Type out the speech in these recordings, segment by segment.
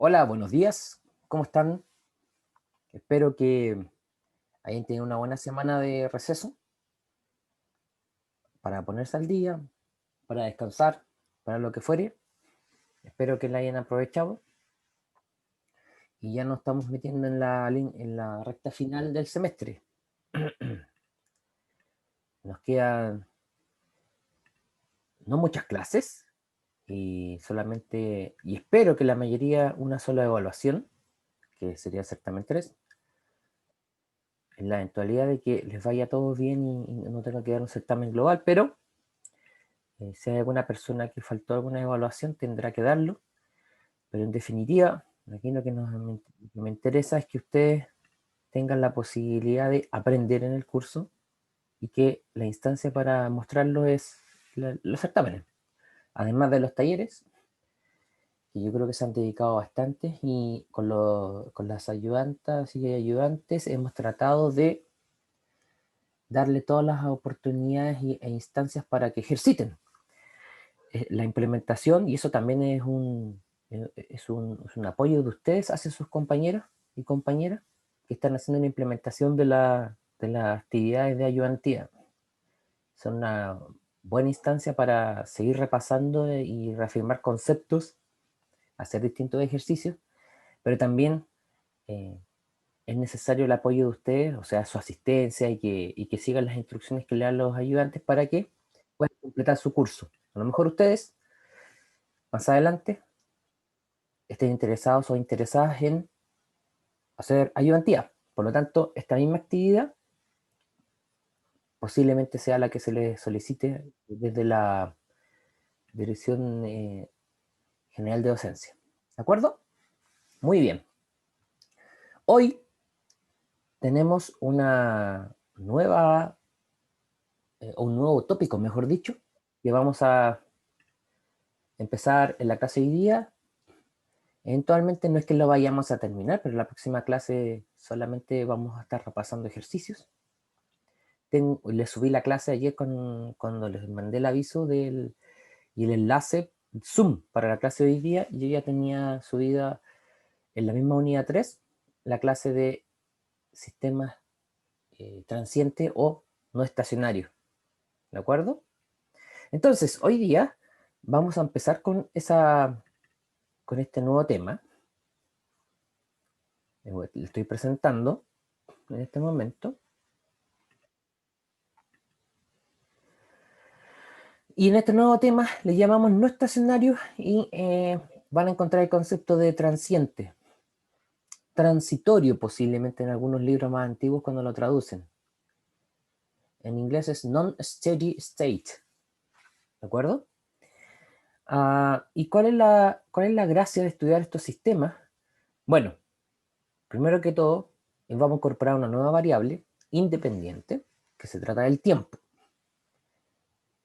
Hola, buenos días. ¿Cómo están? Espero que hayan tenido una buena semana de receso para ponerse al día, para descansar, para lo que fuere. Espero que la hayan aprovechado y ya nos estamos metiendo en la recta final del semestre. Nos quedan no muchas clases y solamente, y espero que la mayoría, una sola evaluación, que sería exactamente tres, en la eventualidad de que les vaya todo bien y no tenga que dar un certamen global, pero si hay alguna persona que faltó alguna evaluación, tendrá que darlo. Pero en definitiva, aquí lo que me interesa es que ustedes tengan la posibilidad de aprender en el curso y que la instancia para mostrarlo es los certámenes. Además de los talleres, que yo creo que se han dedicado bastante y con las ayudantas y ayudantes hemos tratado de darle todas las oportunidades e instancias para que ejerciten la implementación, y eso también es un apoyo de ustedes hacia sus compañeros y compañeras que están haciendo la implementación de las actividades de ayudantía. Son una buena instancia para seguir repasando y reafirmar conceptos, hacer distintos ejercicios, pero también eh, es necesario el apoyo de ustedes, o sea, su asistencia y que sigan las instrucciones que le dan los ayudantes para que puedan completar su curso. A lo mejor ustedes, más adelante, estén interesados o interesadas en hacer ayudantía. Por lo tanto, esta misma actividad posiblemente sea la que se les solicite desde la Dirección General de Docencia. ¿De acuerdo? Muy bien. Hoy tenemos un nuevo tópico, mejor dicho, que vamos a empezar en la clase de hoy día. Eventualmente no es que lo vayamos a terminar, pero en la próxima clase solamente vamos a estar repasando ejercicios. Les subí la clase ayer cuando les mandé el aviso y el enlace Zoom para la clase de hoy día. Yo ya tenía subida en la misma unidad 3 la clase de sistemas transientes o no estacionarios. ¿De acuerdo? Entonces, hoy día vamos a empezar con este nuevo tema. Le estoy presentando en este momento. Y en este nuevo tema le llamamos no estacionario y van a encontrar el concepto de transiente, transitorio posiblemente en algunos libros más antiguos cuando lo traducen. En inglés es non-steady state, ¿de acuerdo? ¿Y cuál es la gracia de estudiar estos sistemas? Bueno, primero que todo, vamos a incorporar una nueva variable independiente, que se trata del tiempo.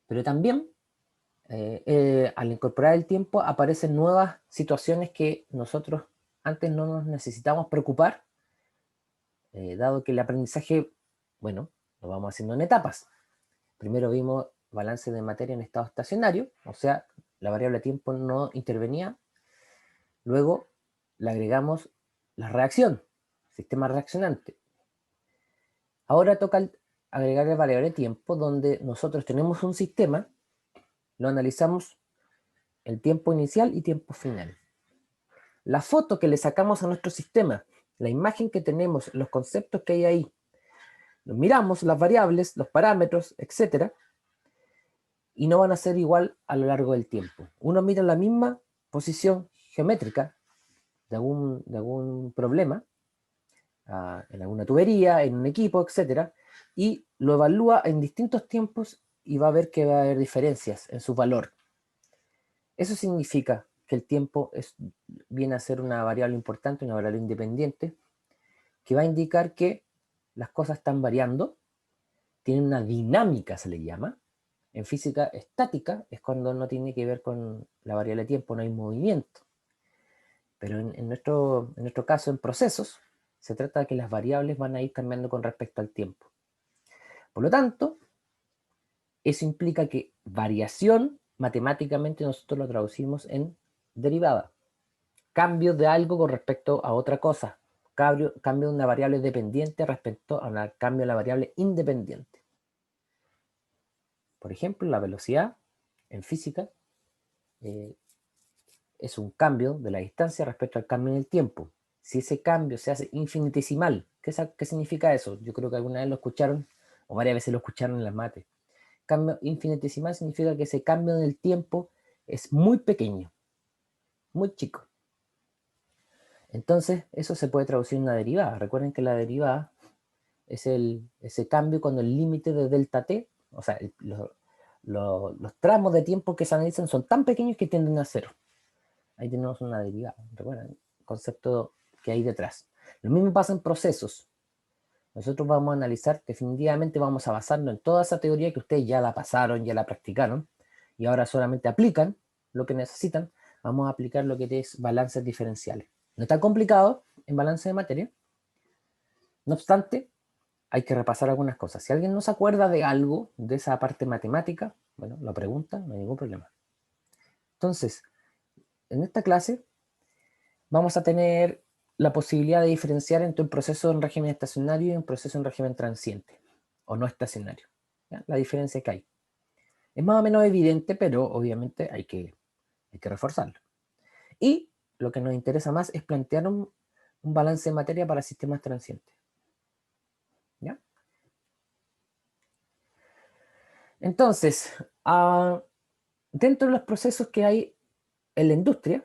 Pero también al incorporar el tiempo aparecen nuevas situaciones que nosotros antes no nos necesitamos preocupar, dado que el aprendizaje, bueno, lo vamos haciendo en etapas. Primero vimos balance de materia en estado estacionario, o sea, la variable tiempo no intervenía. Luego le agregamos la reacción, sistema reaccionante. Ahora toca agregar la variable tiempo, donde nosotros tenemos un sistema, lo analizamos el tiempo inicial y tiempo final. La foto que le sacamos a nuestro sistema, la imagen que tenemos, los conceptos que hay ahí, miramos las variables, los parámetros, etcétera, y no van a ser igual a lo largo del tiempo. Uno mira la misma posición geométrica de algún problema, en alguna tubería, en un equipo, etcétera, y lo evalúa en distintos tiempos y va a ver que va a haber diferencias en su valor. Eso significa que el tiempo viene a ser una variable importante, una variable independiente, que va a indicar que las cosas están variando, tienen una dinámica, se le llama. En física estática es cuando no tiene que ver con la variable tiempo, no hay movimiento. Pero en nuestro caso, en procesos, se trata de que las variables van a ir cambiando con respecto al tiempo. Por lo tanto, eso implica que variación, matemáticamente nosotros lo traducimos en derivada. cambio de algo con respecto a otra cosa. Cambio de una variable dependiente respecto a cambio de la variable independiente. Por ejemplo, la velocidad en física es un cambio de la distancia respecto al cambio en el tiempo. Si ese cambio se hace infinitesimal, ¿qué significa eso? Yo creo que alguna vez lo escucharon, o varias veces lo escucharon en las mates. Cambio infinitesimal significa que ese cambio en el tiempo es muy pequeño, muy chico. Entonces, eso se puede traducir en una derivada. Recuerden que la derivada es ese cambio cuando el límite de delta t, o sea, los tramos de tiempo que se analizan son tan pequeños que tienden a cero. Ahí tenemos una derivada. Recuerden el concepto que hay detrás. Lo mismo pasa en procesos. Nosotros vamos a analizar, definitivamente vamos a basarnos en toda esa teoría que ustedes ya la pasaron, ya la practicaron, y ahora solamente aplican lo que necesitan. Vamos a aplicar lo que es balances diferenciales. No está complicado en balance de materia. No obstante, hay que repasar algunas cosas. Si alguien no se acuerda de algo de esa parte matemática, bueno, lo pregunta, no hay ningún problema. Entonces, en esta clase vamos a tener la posibilidad de diferenciar entre un proceso en régimen estacionario y un proceso en régimen transiente, o no estacionario. ¿Ya? La diferencia que hay. Es más o menos evidente, pero obviamente hay que reforzarlo. Y lo que nos interesa más es plantear un balance de materia para sistemas transientes. ¿Ya? Entonces, dentro de los procesos que hay en la industria,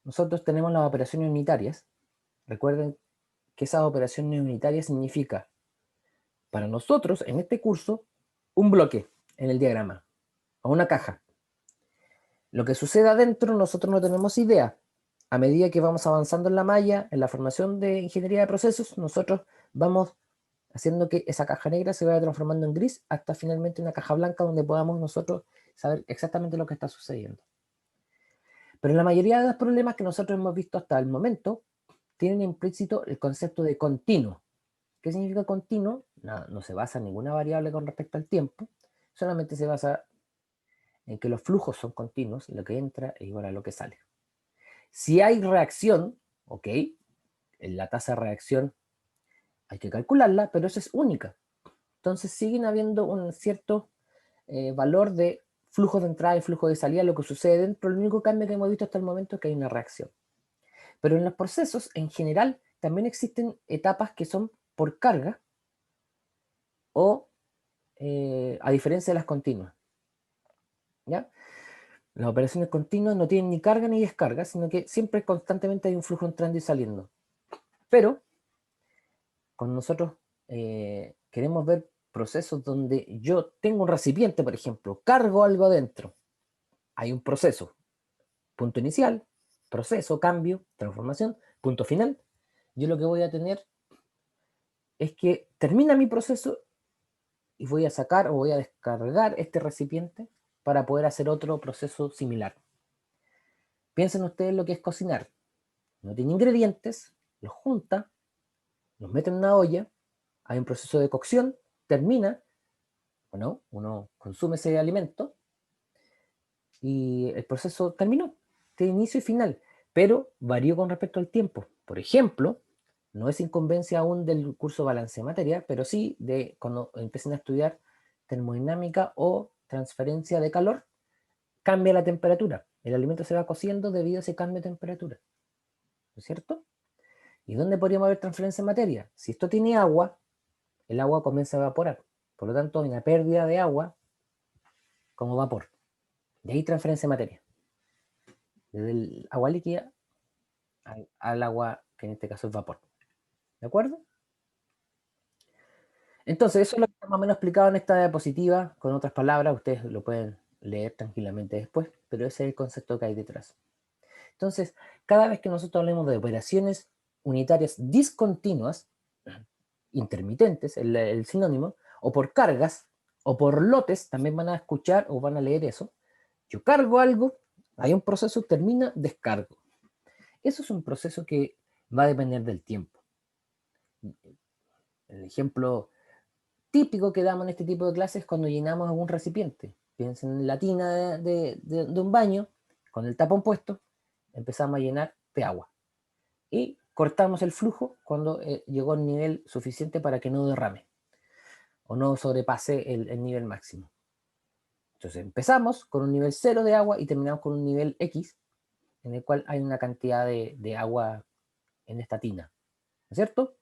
nosotros tenemos las operaciones unitarias. Recuerden que esas operaciones unitarias significa, para nosotros, en este curso, un bloque en el diagrama, o una caja. Lo que sucede adentro, nosotros no tenemos idea. A medida que vamos avanzando en la malla, en la formación de ingeniería de procesos, nosotros vamos haciendo que esa caja negra se vaya transformando en gris hasta finalmente una caja blanca donde podamos nosotros saber exactamente lo que está sucediendo. Pero la mayoría de los problemas que nosotros hemos visto hasta el momento tienen implícito el concepto de continuo. ¿Qué significa continuo? No se basa en ninguna variable con respecto al tiempo, solamente se basa en que los flujos son continuos, lo que entra es igual a lo que sale. Si hay reacción, ok, en la tasa de reacción hay que calcularla, pero esa es única. Entonces siguen habiendo un cierto valor de flujo de entrada y flujo de salida, lo que sucede dentro. El único cambio que hemos visto hasta el momento es que hay una reacción. Pero en los procesos, en general, también existen etapas que son por carga o a diferencia de las continuas. ¿Ya? Las operaciones continuas no tienen ni carga ni descarga, sino que siempre constantemente hay un flujo entrando y saliendo. Pero cuando nosotros queremos ver procesos donde yo tengo un recipiente, por ejemplo, cargo algo adentro, hay un proceso, punto inicial, proceso, cambio, transformación, punto final. Yo lo que voy a tener es que termina mi proceso y voy a sacar o voy a descargar este recipiente para poder hacer otro proceso similar. Piensen ustedes lo que es cocinar. No tiene ingredientes, los junta, los mete en una olla, hay un proceso de cocción, termina, bueno, uno consume ese alimento y el proceso terminó, tiene inicio y final, pero varió con respecto al tiempo. Por ejemplo, no es incumbencia aún del curso Balance de Materia, pero sí de cuando empiecen a estudiar termodinámica o transferencia de calor, cambia la temperatura. El alimento se va cociendo debido a ese cambio de temperatura. ¿No es cierto? ¿Y dónde podríamos ver transferencia de materia? Si esto tiene agua, el agua comienza a evaporar. Por lo tanto, hay una pérdida de agua como vapor. De ahí transferencia de materia. Desde el agua líquida al agua, que en este caso es vapor. ¿De acuerdo? Entonces, eso es lo que está más o menos explicado en esta diapositiva. Con otras palabras, ustedes lo pueden leer tranquilamente después, pero ese es el concepto que hay detrás. Entonces, cada vez que nosotros hablemos de operaciones unitarias discontinuas, intermitentes, el sinónimo, o por cargas, o por lotes, también van a escuchar o van a leer eso. Yo cargo algo, hay un proceso, termina, descargo. Eso es un proceso que va a depender del tiempo. El ejemplo típico que damos en este tipo de clases es cuando llenamos algún recipiente. Piensen en la tina de un baño, con el tapón puesto, empezamos a llenar de agua. Y cortamos el flujo cuando llegó al nivel suficiente para que no derrame o no sobrepase el nivel máximo. Entonces empezamos con un nivel 0 de agua y terminamos con un nivel X, en el cual hay una cantidad de agua en esta tina, ¿no es cierto?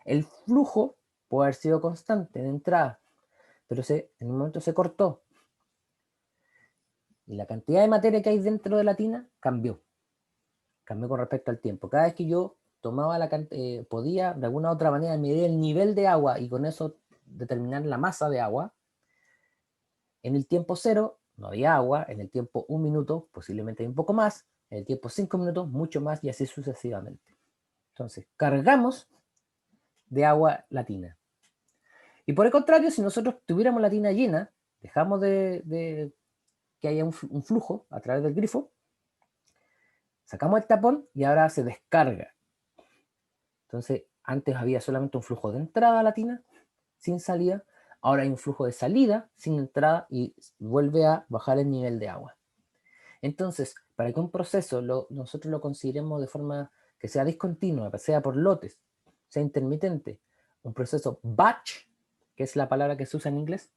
El flujo puede haber sido constante de entrada, pero en un momento se cortó y la cantidad de materia que hay dentro de la tina cambió con respecto al tiempo. Cada vez que yo tomaba podía de alguna u otra manera medir el nivel de agua y con eso determinar la masa de agua, en el tiempo 0 no había agua, en el tiempo 1 minuto posiblemente hay un poco más, en el tiempo 5 minutos mucho más y así sucesivamente. Entonces, cargamos de agua la tina. Y por el contrario, si nosotros tuviéramos la tina llena, dejamos de que haya un flujo a través del grifo, sacamos el tapón y ahora se descarga. Entonces, antes había solamente un flujo de entrada a la tina, sin salida, ahora hay un flujo de salida, sin entrada, y vuelve a bajar el nivel de agua. Entonces, para que un proceso nosotros lo consideremos de forma que sea discontinua, sea por lotes, sea intermitente, un proceso batch, que es la palabra que se usa en inglés,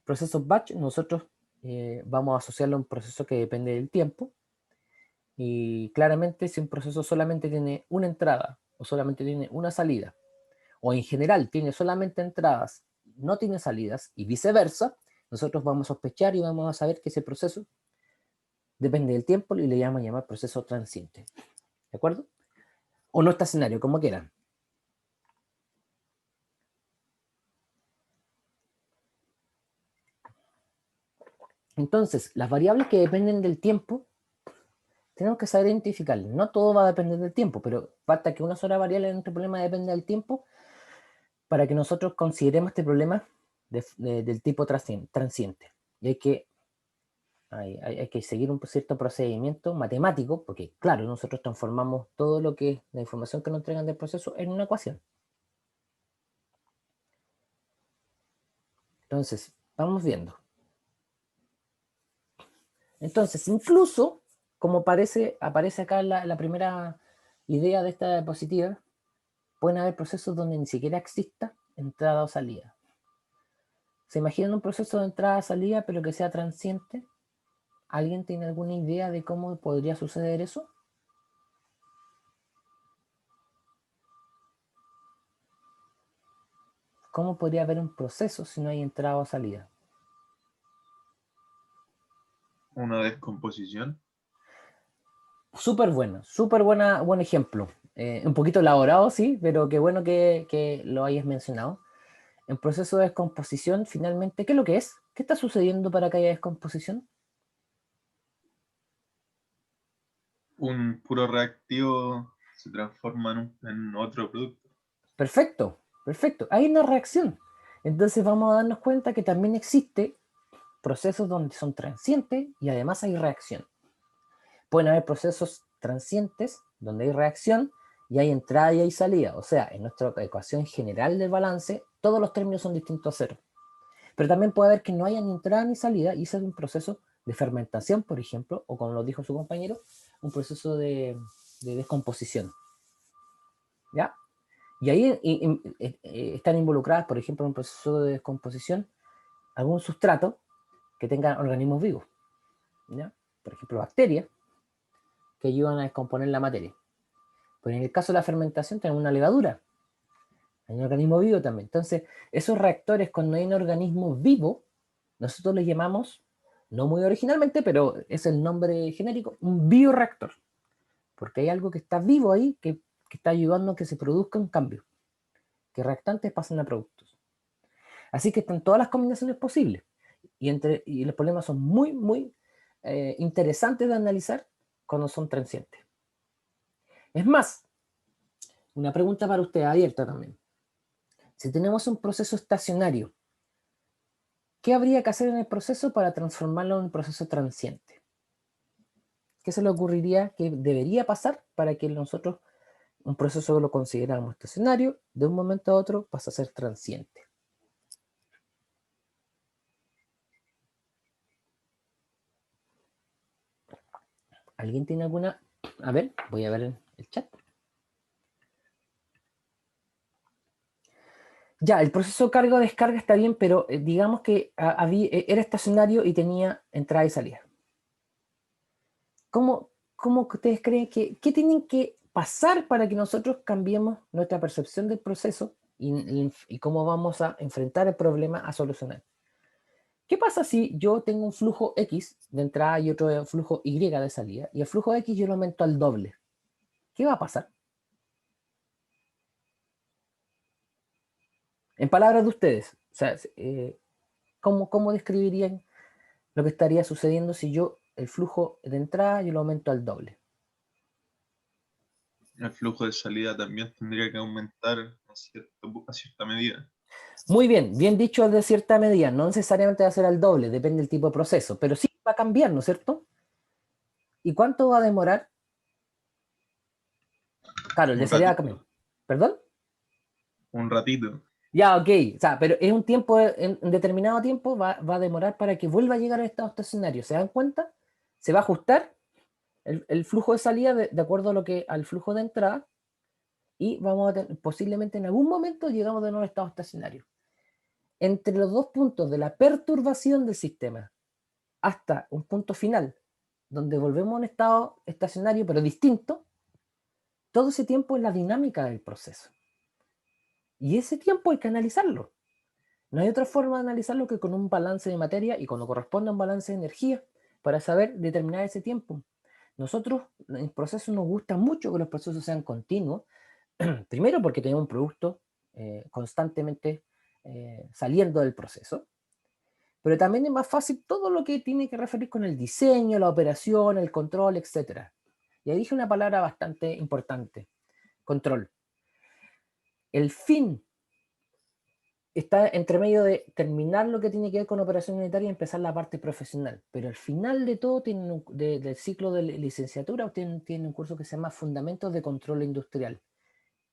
proceso batch, nosotros vamos a asociarlo a un proceso que depende del tiempo, y claramente si un proceso solamente tiene una entrada o solamente tiene una salida, o en general tiene solamente entradas, no tiene salidas, y viceversa, nosotros vamos a sospechar y vamos a saber que ese proceso depende del tiempo y le llaman llamar proceso transiente. ¿De acuerdo? O no estacionario, como quieran. Entonces, las variables que dependen del tiempo, tenemos que saber identificarlas. No todo va a depender del tiempo, pero falta que una sola variable en nuestro problema dependa del tiempo para que nosotros consideremos este problema del tipo transiente. Y hay que seguir un cierto procedimiento matemático, porque claro, nosotros transformamos todo lo que es la información que nos entregan del proceso en una ecuación. Entonces, vamos viendo. Entonces, incluso, como aparece acá la primera idea de esta diapositiva, pueden haber procesos donde ni siquiera exista entrada o salida. ¿Se imaginan un proceso de entrada-salida, pero que sea transiente? ¿Alguien tiene alguna idea de cómo podría suceder eso? ¿Cómo podría haber un proceso si no hay entrada o salida? Una descomposición. Súper buen ejemplo. Un poquito elaborado, sí, pero qué bueno que lo hayas mencionado. En proceso de descomposición, finalmente, ¿qué es lo que es? ¿Qué está sucediendo para que haya descomposición? Un puro reactivo se transforma en otro producto. Perfecto, perfecto. Hay una reacción. Entonces vamos a darnos cuenta que también existe procesos donde son transientes y además hay reacción. Pueden haber procesos transientes donde hay reacción y hay entrada y hay salida. O sea, en nuestra ecuación general del balance, todos los términos son distintos a cero. Pero también puede haber que no haya ni entrada ni salida y ese es un proceso de fermentación, por ejemplo, o como lo dijo su compañero, un proceso de descomposición. ¿Ya? Y ahí están involucradas, por ejemplo, en un proceso de descomposición, algún sustrato que tenga organismos vivos. ¿Ya? Por ejemplo, bacterias que ayudan a descomponer la materia. Pero en el caso de la fermentación tenemos una levadura, hay un organismo vivo también. Entonces, esos reactores, cuando hay un organismo vivo, nosotros les llamamos, no muy originalmente, pero es el nombre genérico, un bioreactor. Porque hay algo que está vivo ahí que está ayudando a que se produzca un cambio, que reactantes pasen a productos. Así que están todas las combinaciones posibles. Y los problemas son muy interesantes de analizar cuando son transientes. Es más, una pregunta para usted abierta también. Si tenemos un proceso estacionario, ¿qué habría que hacer en el proceso para transformarlo en un proceso transiente? ¿Qué se le ocurriría que debería pasar para que nosotros un proceso lo consideramos estacionario, de un momento a otro pasa a ser transiente? ¿Alguien tiene alguna? A ver, voy a ver el chat. Ya, el proceso de carga o descarga está bien, pero digamos que era estacionario y tenía entrada y salida. ¿Cómo que ustedes creen qué tienen que pasar para que nosotros cambiemos nuestra percepción del proceso y cómo vamos a enfrentar el problema a solucionar? ¿Qué pasa si yo tengo un flujo X de entrada y otro flujo Y de salida, y el flujo X yo lo aumento al doble? ¿Qué va a pasar? En palabras de ustedes, o sea, ¿cómo describirían lo que estaría sucediendo si yo el flujo de entrada yo lo aumento al doble? El flujo de salida también tendría que aumentar a cierta medida. Muy bien, bien dicho de cierta medida, no necesariamente va a ser al doble, depende del tipo de proceso, pero sí va a cambiar, ¿no es cierto? ¿Y cuánto va a demorar? Claro, el de Un salida va a cambiar. ratito, ¿Perdón? un ratito. Ya, ok, o sea, pero es un tiempo, en determinado tiempo va a demorar para que vuelva a llegar al estado estacionario. ¿Se dan cuenta? Se va a ajustar el flujo de salida de acuerdo a al flujo de entrada y vamos a posiblemente en algún momento llegamos de nuevo al estado estacionario. Entre los dos puntos de la perturbación del sistema hasta un punto final, donde volvemos a un estado estacionario pero distinto, todo ese tiempo es la dinámica del proceso. Y ese tiempo hay que analizarlo. No hay otra forma de analizarlo que con un balance de materia y cuando corresponde a un balance de energía para saber determinar ese tiempo. Nosotros en el proceso nos gusta mucho que los procesos sean continuos, primero porque tenemos un producto constantemente saliendo del proceso, pero también es más fácil todo lo que tiene que referir con el diseño, la operación, el control, etc. Y ahí dije una palabra bastante importante, control. El fin está entre medio de terminar lo que tiene que ver con operación unitaria y empezar la parte profesional. Pero al final de todo, del ciclo de licenciatura, tienen un curso que se llama Fundamentos de Control Industrial.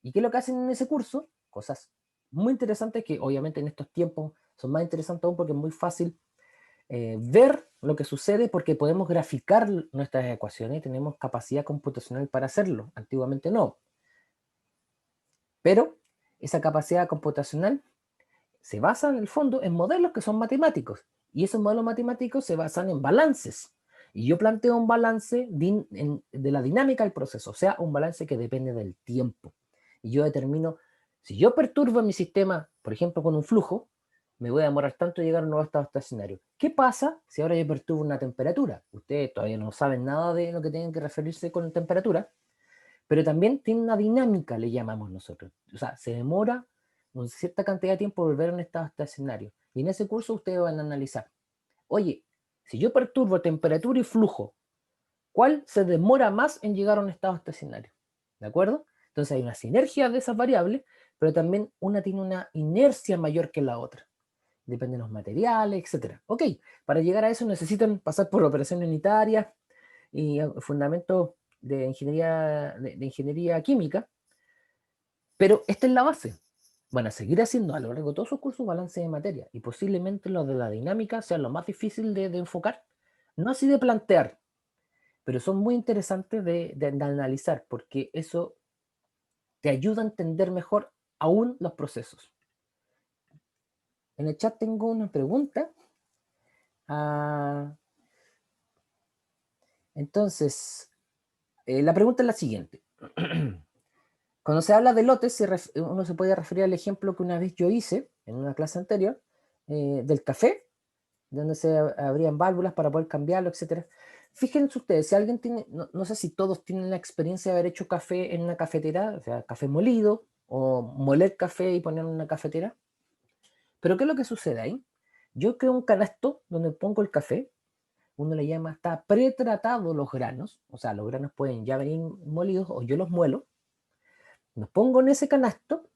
¿Y qué es lo que hacen en ese curso? Cosas muy interesantes que obviamente en estos tiempos son más interesantes aún porque es muy fácil ver lo que sucede porque podemos graficar nuestras ecuaciones y tenemos capacidad computacional para hacerlo. Antiguamente no. Pero esa capacidad computacional se basa en el fondo en modelos que son matemáticos. Y esos modelos matemáticos se basan en balances. Y yo planteo un balance de la dinámica del proceso, o sea, un balance que depende del tiempo. Y yo determino, si yo perturbo mi sistema, por ejemplo, con un flujo, me voy a demorar tanto en llegar a un nuevo estado estacionario. ¿Qué pasa si ahora yo perturbo una temperatura? Ustedes todavía no saben nada de lo que tienen que referirse con temperatura, pero también tiene una dinámica, le llamamos nosotros. O sea, se demora una cierta cantidad de tiempo volver a un estado estacionario. Y en ese curso ustedes van a analizar, oye, si yo perturbo temperatura y flujo, ¿cuál se demora más en llegar a un estado estacionario? ¿De acuerdo? Entonces hay una sinergia de esas variables, pero también una tiene una inercia mayor que la otra. Depende de los materiales, etc. Ok, para llegar a eso necesitan pasar por operaciones unitarias y fundamentos de ingeniería química, pero esta es la base. Van a seguir haciendo a lo largo de todos sus cursos balance de materia y posiblemente los de la dinámica sean lo más difícil de enfocar, no así de plantear, pero son muy interesantes de analizar porque eso te ayuda a entender mejor aún los procesos. En el chat tengo una pregunta. Ah, entonces, la pregunta es la siguiente. Cuando se habla de lotes, uno se puede referir al ejemplo que una vez yo hice en una clase anterior del café, donde se abrían válvulas para poder cambiarlo, etcétera. Fíjense ustedes, si alguien tiene, no sé si todos tienen la experiencia de haber hecho café en una cafetera, o sea, café molido, o moler café y ponerlo en una cafetera. Pero ¿qué es lo que sucede ahí? Yo creo un canasto donde pongo el café, uno le llama, está pretratado los granos, o sea, los granos pueden ya venir molidos o yo los muelo, los pongo en ese canasto,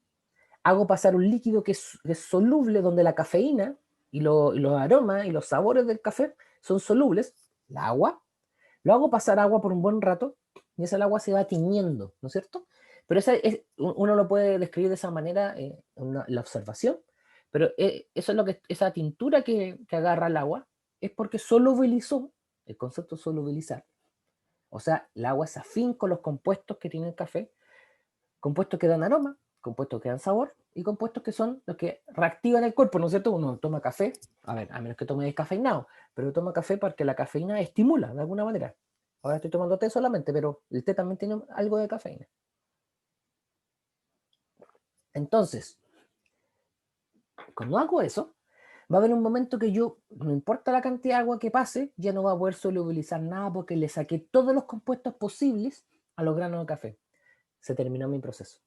hago pasar un líquido que es soluble, donde la cafeína y los aromas y los sabores del café son solubles, el agua, lo hago pasar agua por un buen rato y esa agua se va tiñendo, ¿no es cierto? Pero uno lo puede describir de esa manera la observación, pero eso es lo que, esa tintura que agarra el agua es porque solubilizó, el concepto solubilizar, O sea, el agua es afín con los compuestos que tiene el café, compuestos que dan aroma, compuestos que dan sabor y compuestos que son los que reactivan el cuerpo, ¿no es cierto? Uno toma café, a ver, a menos que tome descafeinado, pero toma café porque la cafeína estimula de alguna manera. Ahora estoy tomando té solamente, pero el té también tiene algo de cafeína. Entonces, cuando hago eso, va a haber un momento que yo, no importa la cantidad de agua que pase, ya no va a poder solubilizar nada porque le saqué todos los compuestos posibles a los granos de café. Se terminó mi proceso.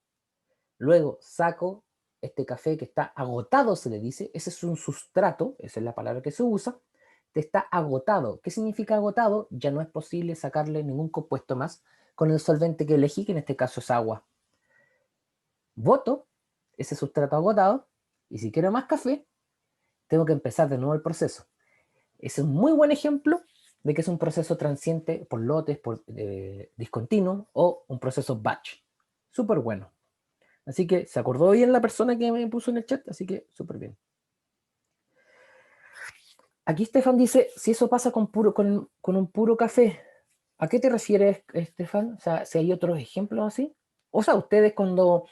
Luego saco este café que está agotado, se le dice, ese es un sustrato, esa es la palabra que se usa, está agotado. ¿Qué significa agotado? Ya no es posible sacarle ningún compuesto más con el solvente que elegí, que en este caso es agua. Boto ese sustrato agotado y si quiero más café, tengo que empezar de nuevo el proceso. Ese es un muy buen ejemplo de que es un proceso transiente por lotes, por discontinuo o un proceso batch. Súper bueno. Así que se acordó bien la persona que me puso en el chat, así que súper bien. Aquí Estefan dice, si eso pasa con un puro café, ¿a qué te refieres, Estefan? O sea, si hay otros ejemplos así. O sea, ustedes cuando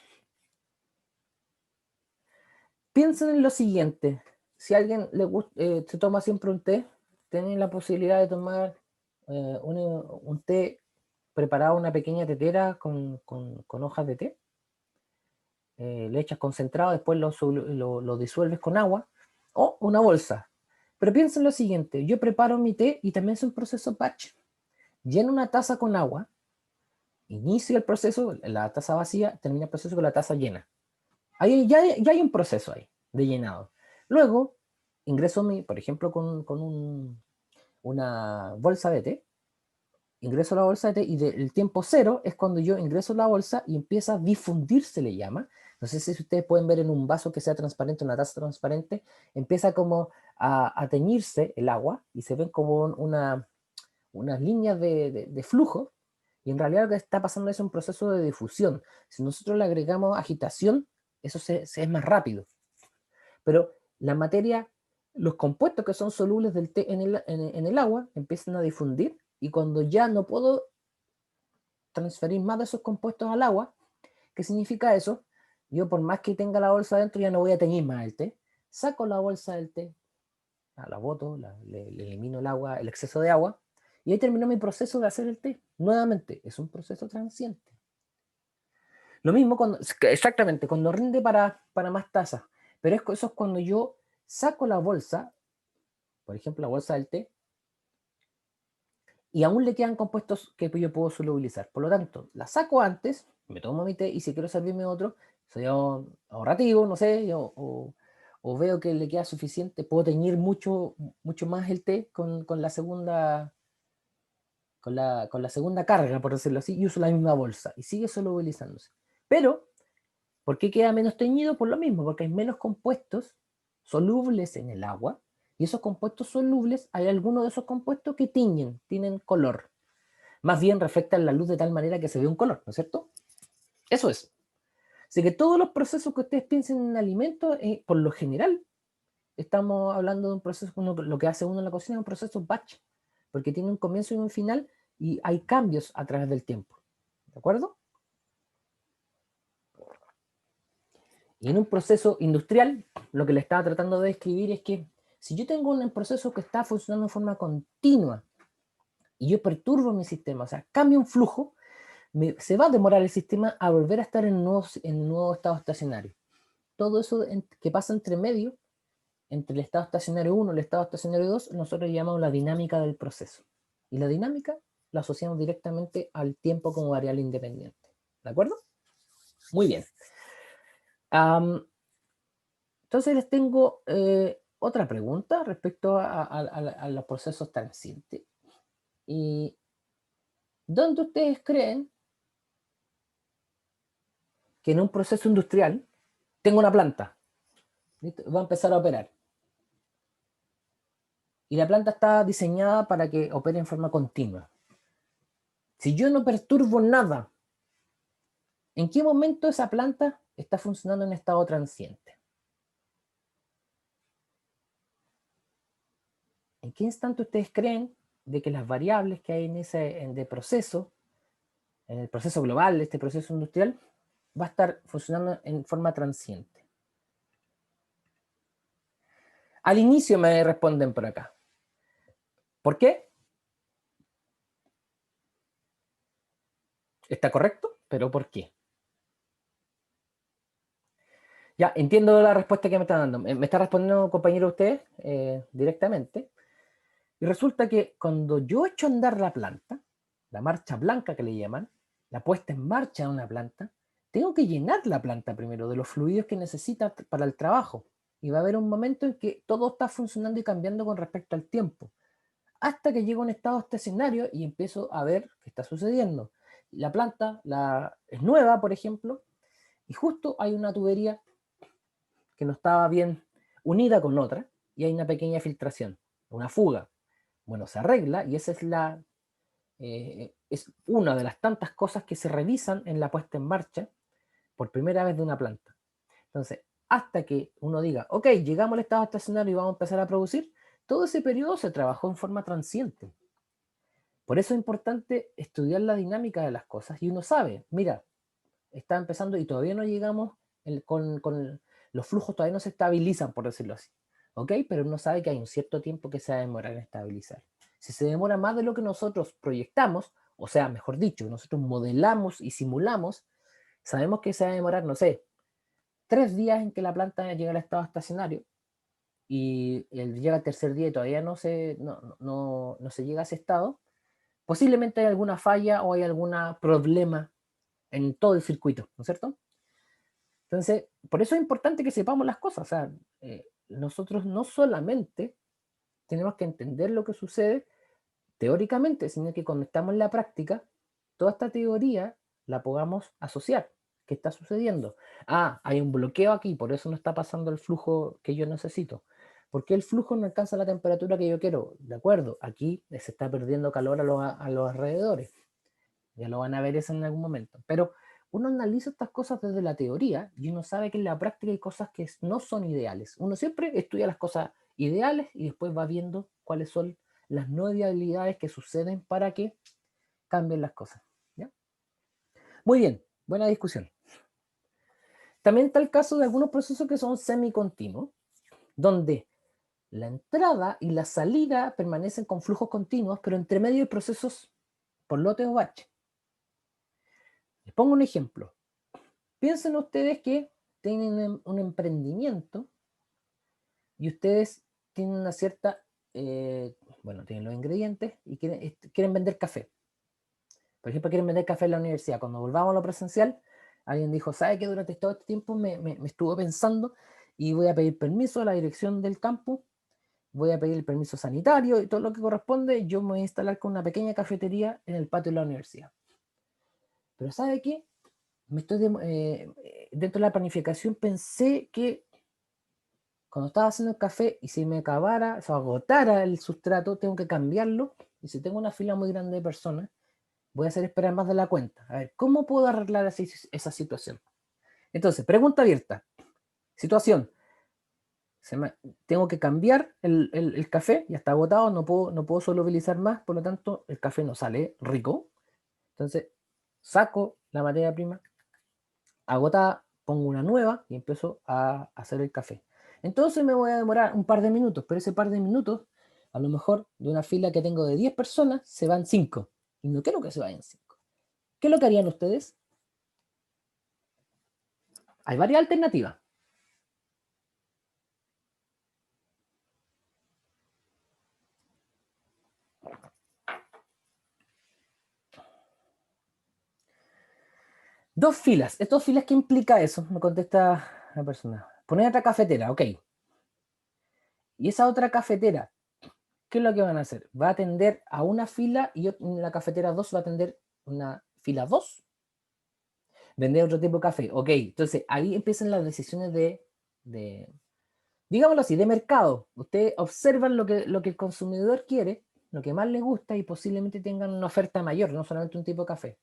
piensen en lo siguiente, si a alguien le gusta, se toma siempre un té, tienen la posibilidad de tomar un té preparado en una pequeña tetera con hojas de té, le echas concentrado, después lo disuelves con agua, o una bolsa. Pero piensen lo siguiente, yo preparo mi té y también es un proceso batch. Lleno una taza con agua, inicio el proceso, la taza vacía, termina el proceso con la taza llena. Ahí ya hay un proceso ahí de llenado. Luego, ingreso, por ejemplo, con una bolsa de té, ingreso la bolsa de té y el tiempo cero es cuando yo ingreso la bolsa y empieza a difundir, se le llama. No sé si ustedes pueden ver en un vaso que sea transparente, una taza transparente, empieza como a teñirse el agua y se ven como unas líneas de flujo y en realidad lo que está pasando es un proceso de difusión. Si nosotros le agregamos agitación, eso se es más rápido. Pero la materia, los compuestos que son solubles del té en el agua empiezan a difundir y cuando ya no puedo transferir más de esos compuestos al agua, ¿qué significa eso? Yo por más que tenga la bolsa adentro ya no voy a teñir más el té. Saco la bolsa del té, la boto, le elimino el agua, el exceso de agua y ahí terminó mi proceso de hacer el té. Nuevamente, es un proceso transiente. Lo mismo cuando, exactamente, cuando rinde para más tazas. Pero eso es cuando yo saco la bolsa, por ejemplo, la bolsa del té, y aún le quedan compuestos que yo puedo solubilizar. Por lo tanto, la saco antes, me tomo mi té, y si quiero servirme otro, soy ahorrativo, no sé, o veo que le queda suficiente, puedo teñir mucho, mucho más el té con la segunda con la segunda carga, por decirlo así, y uso la misma bolsa y sigue solubilizándose. Pero, ¿por qué queda menos teñido? Por lo mismo, porque hay menos compuestos solubles en el agua y esos compuestos solubles, hay algunos de esos compuestos que tiñen, tienen color. Más bien reflectan la luz de tal manera que se ve un color, ¿no es cierto? Eso es. Así que todos los procesos que ustedes piensen en alimentos, por lo general, estamos hablando de un proceso, lo que hace uno en la cocina es un proceso batch, porque tiene un comienzo y un final y hay cambios a través del tiempo. ¿De acuerdo? Y en un proceso industrial, lo que le estaba tratando de describir es que si yo tengo un proceso que está funcionando de forma continua y yo perturbo mi sistema, o sea, cambio un flujo, se va a demorar el sistema a volver a estar en un nuevo estado estacionario. Todo eso que pasa entre medio, entre el estado estacionario 1 y el estado estacionario 2, nosotros llamamos la dinámica del proceso. Y la dinámica la asociamos directamente al tiempo como variable independiente. ¿De acuerdo? Muy bien. Entonces les tengo otra pregunta respecto a los procesos transientes. ¿Y dónde ustedes creen que en un proceso industrial tengo una planta? ¿Listo? Va a empezar a operar. Y la planta está diseñada para que opere en forma continua. Si yo no perturbo nada, ¿en qué momento esa planta está funcionando en estado transiente? ¿En qué instante ustedes creen de que las variables que hay en de proceso, en el proceso global, este proceso industrial, va a estar funcionando en forma transiente. Al inicio me responden por acá. ¿Por qué? ¿Está correcto? ¿Pero por qué? Ya, entiendo la respuesta que me está dando. Me está respondiendo, compañero, usted directamente. Y resulta que cuando yo echo a andar la planta, la marcha blanca que le llaman, la puesta en marcha de una planta, tengo que llenar la planta primero de los fluidos que necesita para el trabajo. Y va a haber un momento en que todo está funcionando y cambiando con respecto al tiempo. Hasta que llega un estado estacionario y empiezo a ver qué está sucediendo. La planta es nueva, por ejemplo, y justo hay una tubería que no estaba bien unida con otra y hay una pequeña filtración, una fuga. Bueno, se arregla y esa es una de las tantas cosas que se revisan en la puesta en marcha por primera vez de una planta. Entonces, hasta que uno diga, ok, llegamos al estado estacionario y vamos a empezar a producir, todo ese periodo se trabajó en forma transiente. Por eso es importante estudiar la dinámica de las cosas y uno sabe, mira, está empezando y todavía no llegamos con los flujos todavía no se estabilizan, por decirlo así. ¿Ok? Pero uno sabe que hay un cierto tiempo que se va a demorar en estabilizar. Si se demora más de lo que nosotros proyectamos, o sea, mejor dicho, nosotros modelamos y simulamos, sabemos que se va a demorar, no sé, 3 días en que la planta llega al estado estacionario y llega el tercer día y todavía no se llega a ese estado, posiblemente hay alguna falla o hay algún problema en todo el circuito, ¿no es cierto? Entonces, por eso es importante que sepamos las cosas. O sea, nosotros no solamente tenemos que entender lo que sucede teóricamente, sino que cuando estamos en la práctica, toda esta teoría la podamos asociar. ¿Qué está sucediendo? Ah, hay un bloqueo aquí, por eso no está pasando el flujo que yo necesito. ¿Por qué el flujo no alcanza la temperatura que yo quiero? De acuerdo, aquí se está perdiendo calor a los alrededores. Ya lo van a ver eso en algún momento. Pero uno analiza estas cosas desde la teoría y uno sabe que en la práctica hay cosas que no son ideales. Uno siempre estudia las cosas ideales y después va viendo cuáles son las no idealidades que suceden para que cambien las cosas. ¿Ya? Muy bien, buena discusión. También está el caso de algunos procesos que son semicontinuos, donde la entrada y la salida permanecen con flujos continuos, pero entre medio hay procesos por lote o batch. Les pongo un ejemplo. Piensen ustedes que tienen un emprendimiento y ustedes tienen una cierta, bueno, tienen los ingredientes y quieren vender café. Por ejemplo, quieren vender café en la universidad. Cuando volvamos a lo presencial, alguien dijo, ¿sabe qué? Durante todo este tiempo me estuvo pensando y voy a pedir permiso a la dirección del campus, voy a pedir el permiso sanitario y todo lo que corresponde, yo me voy a instalar con una pequeña cafetería en el patio de la universidad. Pero ¿sabe qué? Dentro de la planificación pensé que cuando estaba haciendo el café y si me acabara, o agotara el sustrato, tengo que cambiarlo. Y si tengo una fila muy grande de personas, voy a hacer esperar más de la cuenta. A ver, ¿cómo puedo arreglar esa situación? Entonces, pregunta abierta. Situación. Tengo que cambiar el café, ya está agotado, no puedo solubilizar más, por lo tanto, el café no sale rico. Entonces, saco la materia prima, agotada, pongo una nueva y empiezo a hacer el café. Entonces me voy a demorar un par de minutos, pero ese par de minutos, a lo mejor de una fila que tengo de 10 personas, se van 5. Y no quiero que se vayan 5. ¿Qué es lo que harían ustedes? Hay varias alternativas. Dos filas. ¿Dos filas qué implica eso? Me contesta la persona. Poner otra cafetera, ok. Y esa otra cafetera, ¿qué es lo que van a hacer? Va a atender a una fila y la cafetera 2 va a atender una fila 2. Vender otro tipo de café. Ok, entonces ahí empiezan las decisiones digámoslo así, de mercado. Ustedes observan lo que el consumidor quiere, lo que más le gusta y posiblemente tengan una oferta mayor, no solamente un tipo de café.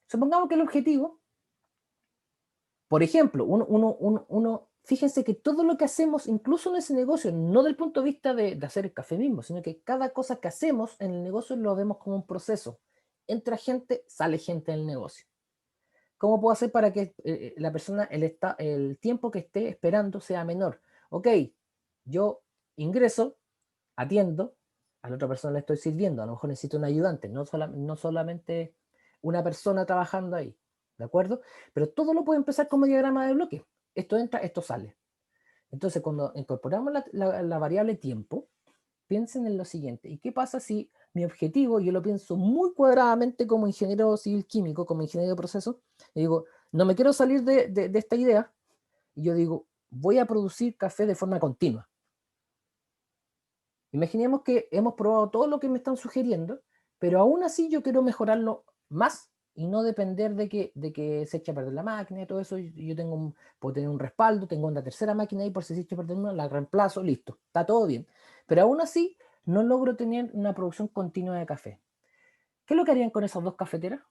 Supongamos que el objetivo, por ejemplo, uno fíjense que todo lo que hacemos, incluso en ese negocio, no del punto de vista de hacer el café mismo, sino que cada cosa que hacemos en el negocio lo vemos como un proceso. Entra gente, sale gente en el negocio. ¿Cómo puedo hacer para que la persona, el tiempo que esté esperando sea menor? Ok, yo ingreso, atiendo, a la otra persona le estoy sirviendo, a lo mejor necesito un ayudante, no solamente una persona trabajando ahí, ¿de acuerdo? Pero todo lo puede empezar como diagrama de bloque. Esto entra, esto sale. Entonces, cuando incorporamos la variable tiempo, piensen en lo siguiente. ¿Y qué pasa si mi objetivo, yo lo pienso muy cuadradamente como ingeniero civil químico, como ingeniero de procesos, y digo, no me quiero salir de esta idea, y yo digo, voy a producir café de forma continua. Imaginemos que hemos probado todo lo que me están sugiriendo, pero aún así yo quiero mejorarlo más y no depender de que se eche a perder la máquina y todo eso. Yo puedo tener un respaldo, tengo una tercera máquina ahí por si se echa a perder una, la reemplazo, listo, está todo bien. Pero aún así no logro tener una producción continua de café. ¿Qué es lo que harían con esas dos cafeteras?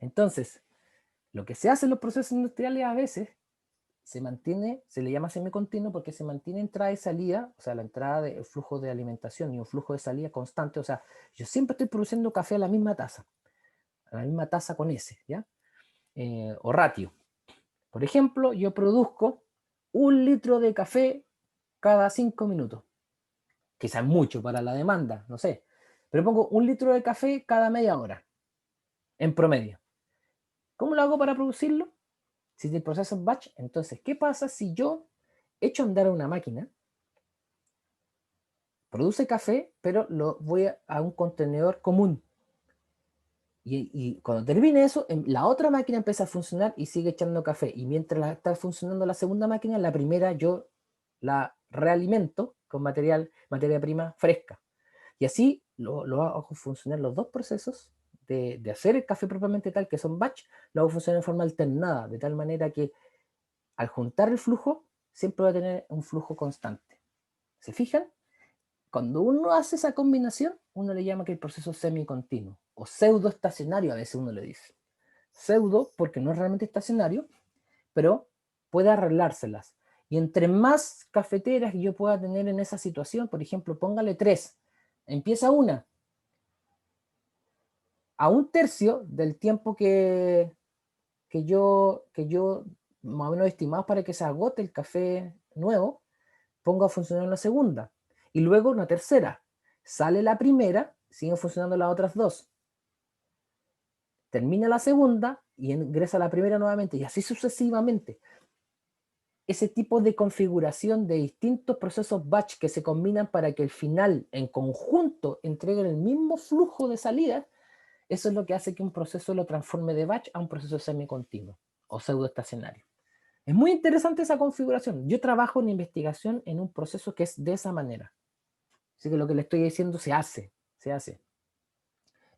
Entonces, lo que se hace en los procesos industriales a veces se le llama semicontinuo porque se mantiene entrada y salida, o sea, la entrada del flujo de alimentación y un flujo de salida constante, o sea, yo siempre estoy produciendo café a la misma taza con S, ¿ya? O ratio. Por ejemplo, yo produzco 1 litro de café cada 5 minutos. Quizás mucho para la demanda, no sé, pero pongo 1 litro de café cada media hora, en promedio. ¿Cómo lo hago para producirlo? Si el proceso es batch, entonces, ¿qué pasa si yo echo a andar una máquina, produce café, pero lo voy a un contenedor común? Y cuando termine eso, la otra máquina empieza a funcionar y sigue echando café. Y mientras está funcionando la segunda máquina, la primera yo la realimento con materia prima fresca. Y así lo hago funcionar los dos procesos de hacer el café propiamente tal, que son batch, lo hago funcionar en forma alternada, de tal manera que al juntar el flujo, siempre va a tener un flujo constante. ¿Se fijan? Cuando uno hace esa combinación, uno le llama que el proceso es semicontinuo, o pseudo estacionario a veces uno le dice. Pseudo porque no es realmente estacionario, pero puede arreglárselas. Y entre más cafeteras yo pueda tener en esa situación, por ejemplo, póngale 3, empieza una, a 1/3 del tiempo que yo más o menos estimado para que se agote el café nuevo, pongo a funcionar la segunda. Y luego una tercera. Sale la primera, siguen funcionando las otras dos. Termina la segunda y ingresa la primera nuevamente. Y así sucesivamente. Ese tipo de configuración de distintos procesos batch que se combinan para que al final, en conjunto, entreguen el mismo flujo de salida, eso es lo que hace que un proceso lo transforme de batch a un proceso semicontinuo o pseudoestacionario. Es muy interesante esa configuración. Yo trabajo en investigación en un proceso que es de esa manera. Así que lo que le estoy diciendo se hace, se hace.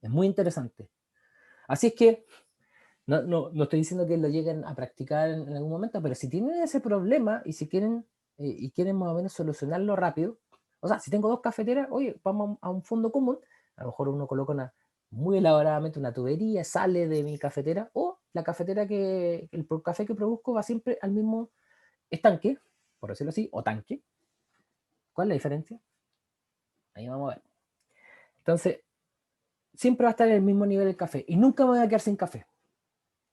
Es muy interesante. Así es que no estoy diciendo que lo lleguen a practicar en algún momento, pero si tienen ese problema y si quieren más o menos solucionarlo rápido, o sea, si tengo dos cafeteras, oye, vamos a un fondo común, a lo mejor uno coloca muy elaboradamente una tubería, sale de mi cafetera, o la cafetera el café que produzco va siempre al mismo estanque, por decirlo así, o tanque. ¿Cuál es la diferencia? Ahí vamos a ver. Entonces, siempre va a estar en el mismo nivel el café y nunca me voy a quedar sin café.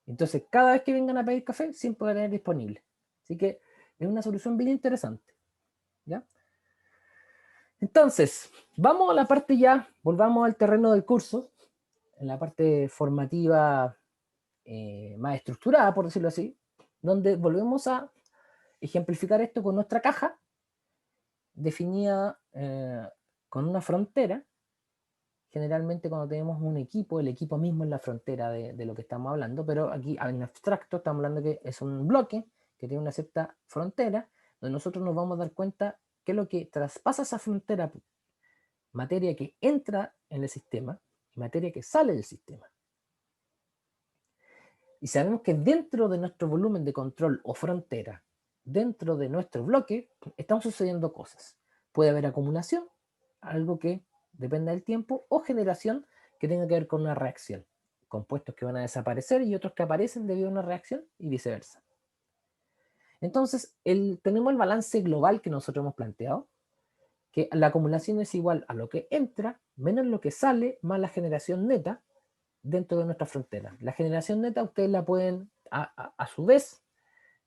Entonces, cada vez que vengan a pedir café, siempre voy a tener disponible. Así que es una solución bien interesante. ¿Ya? Entonces, vamos a la parte ya, volvamos al terreno del curso, en la parte formativa más estructurada, por decirlo así, donde volvemos a ejemplificar esto con nuestra caja, definida con una frontera. Generalmente cuando tenemos un equipo, el equipo mismo es la frontera de lo que estamos hablando, pero aquí en abstracto estamos hablando que es un bloque que tiene una cierta frontera, donde nosotros nos vamos a dar cuenta que lo que traspasa esa frontera, materia que entra en el sistema y materia que sale del sistema. Y sabemos que dentro de nuestro volumen de control o frontera, dentro de nuestro bloque, están sucediendo cosas. Puede haber acumulación, algo que dependa del tiempo, o generación que tenga que ver con una reacción. Compuestos que van a desaparecer y otros que aparecen debido a una reacción y viceversa. Entonces, tenemos el balance global que nosotros hemos planteado, que la acumulación es igual a lo que entra menos lo que sale más la generación neta dentro de nuestra frontera. La generación neta ustedes la pueden, a su vez,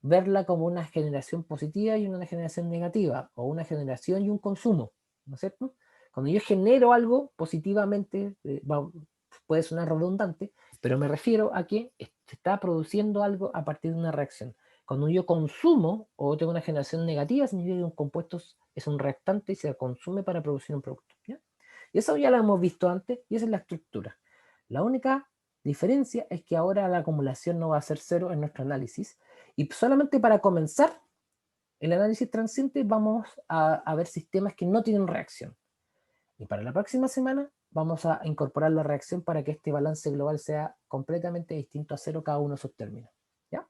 verla como una generación positiva y una generación negativa, o una generación y un consumo, ¿no es cierto? Cuando yo genero algo positivamente, puede sonar redundante, pero me refiero a que se está produciendo algo a partir de una reacción. Cuando yo consumo o tengo una generación negativa, significa que un compuesto es un reactante y se consume para producir un producto. ¿Ya? Y eso ya lo hemos visto antes y esa es la estructura. La única diferencia es que ahora la acumulación no va a ser cero en nuestro análisis y solamente para comenzar el análisis transiente vamos a ver sistemas que no tienen reacción. Y para la próxima semana vamos a incorporar la reacción para que este balance global sea completamente distinto a cero cada uno de sus términos. ¿Ya?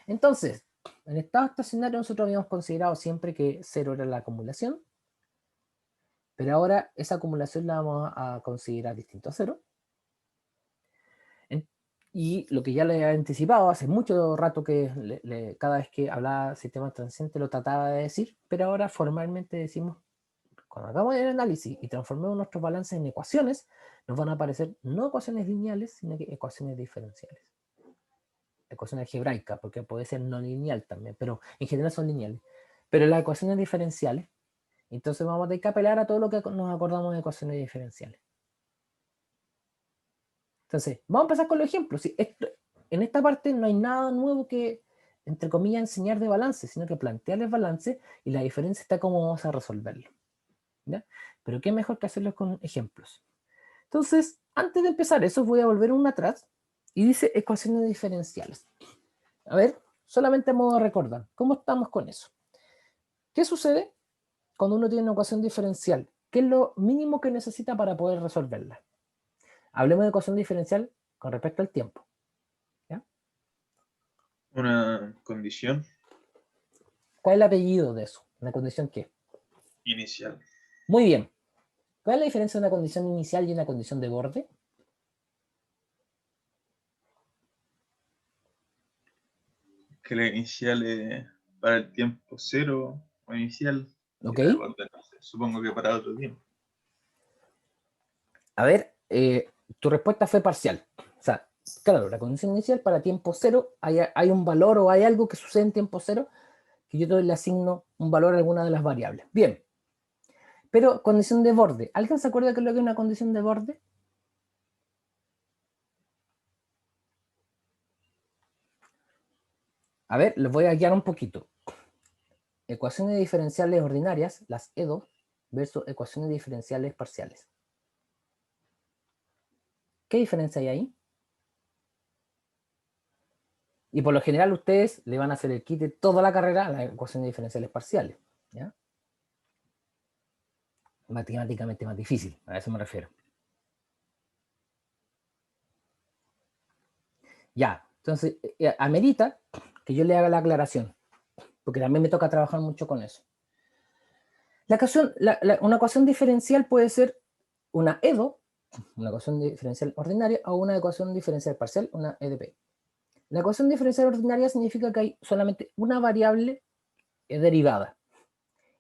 Entonces, en estado estacionario nosotros habíamos considerado siempre que cero era la acumulación, pero ahora esa acumulación la vamos a considerar distinto a cero. Y lo que ya le he anticipado, hace mucho rato que cada vez que hablaba sistema transiente lo trataba de decir, pero ahora formalmente decimos, cuando hagamos el análisis y transformemos nuestros balances en ecuaciones, nos van a aparecer no ecuaciones lineales, sino que ecuaciones diferenciales. Ecuación algebraica, porque puede ser no lineal también, pero en general son lineales. Pero las ecuaciones diferenciales, entonces vamos a tener que apelar a todo lo que nos acordamos de ecuaciones diferenciales. Entonces, vamos a empezar con los ejemplos. ¿Sí? En esta parte no hay nada nuevo que, entre comillas, enseñar de balance, sino que plantear el balance y la diferencia está cómo vamos a resolverlo. ¿Ya? Pero qué mejor que hacerlo con ejemplos. Entonces, antes de empezar eso, voy a volver un atrás y dice ecuaciones diferenciales. A ver, solamente a modo de recordar, ¿cómo estamos con eso? ¿Qué sucede cuando uno tiene una ecuación diferencial? ¿Qué es lo mínimo que necesita para poder resolverla? Hablemos de ecuación diferencial con respecto al tiempo. Una condición ¿Cuál es el apellido de eso? ¿Una condición qué? inicial. Muy bien. ¿Cuál es la diferencia de una condición inicial y una condición de borde? Que la inicial es para el tiempo cero o inicial. ¿Ok? Y la de borde, no sé, supongo que para otro tiempo. A ver, tu respuesta fue parcial. O sea, claro, la condición inicial para tiempo cero, hay un valor o hay algo que sucede en tiempo cero que yo le asigno un valor a alguna de las variables. Bien. Pero condición de borde. ¿Alguien se acuerda qué es lo que es una condición de borde? A ver, les voy a guiar un poquito. Ecuaciones diferenciales ordinarias, las EDO, versus ecuaciones diferenciales parciales. ¿Qué diferencia hay ahí? Y por lo general ustedes le van a hacer el kit de toda la carrera a las ecuaciones diferenciales parciales. ¿Ya? Matemáticamente más difícil, a eso me refiero. Ya, entonces amerita que yo le haga la aclaración, porque también me toca trabajar mucho con eso. Una ecuación diferencial puede ser una EDO, una ecuación diferencial ordinaria, o una ecuación diferencial parcial, una EDP. La ecuación diferencial ordinaria significa que hay solamente una variable derivada.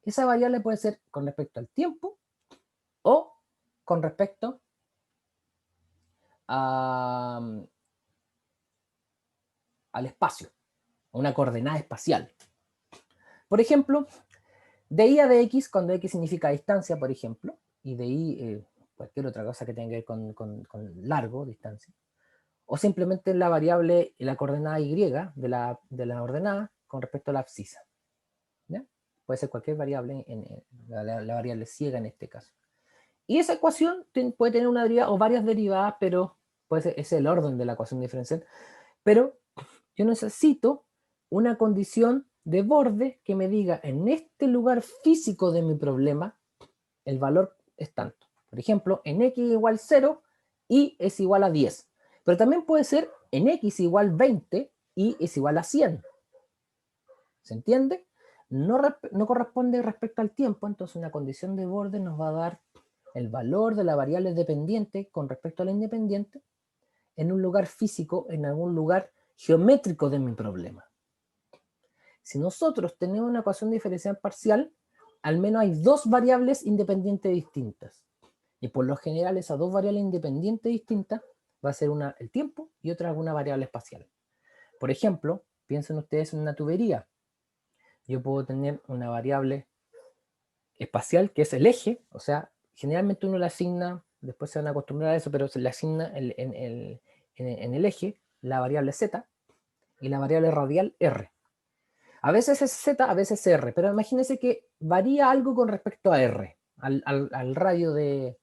Esa variable puede ser con respecto al tiempo o con respecto al espacio, una coordenada espacial. Por ejemplo, de y a de x, cuando x significa distancia, por ejemplo, y de y cualquier otra cosa que tenga que ver con largo, distancia, o simplemente la variable, la coordenada y de la ordenada con respecto a la abscisa. ¿Ya? Puede ser cualquier variable, la variable ciega en este caso. Y esa ecuación puede tener una derivada o varias derivadas, pero ese es el orden de la ecuación diferencial. Pero yo necesito una condición de borde que me diga en este lugar físico de mi problema el valor es tanto. Por ejemplo, en x igual 0 y es igual a 10. Pero también puede ser en x igual 20 y es igual a 100. ¿Se entiende? No corresponde respecto al tiempo, entonces una condición de borde nos va a dar el valor de la variable dependiente con respecto a la independiente en un lugar físico, en algún lugar geométrico de mi problema. Si nosotros tenemos una ecuación diferencial parcial, al menos hay dos variables independientes distintas. Y por lo general esas dos variables independientes distintas va a ser una el tiempo y otra alguna variable espacial. Por ejemplo, piensen ustedes en una tubería. Yo puedo tener una variable espacial que es el eje, o sea, generalmente uno le asigna, después se van a acostumbrar a eso, pero se le asigna en el eje la variable z y la variable radial r. A veces es z, a veces es r, pero imagínense que varía algo con respecto a r, al radio de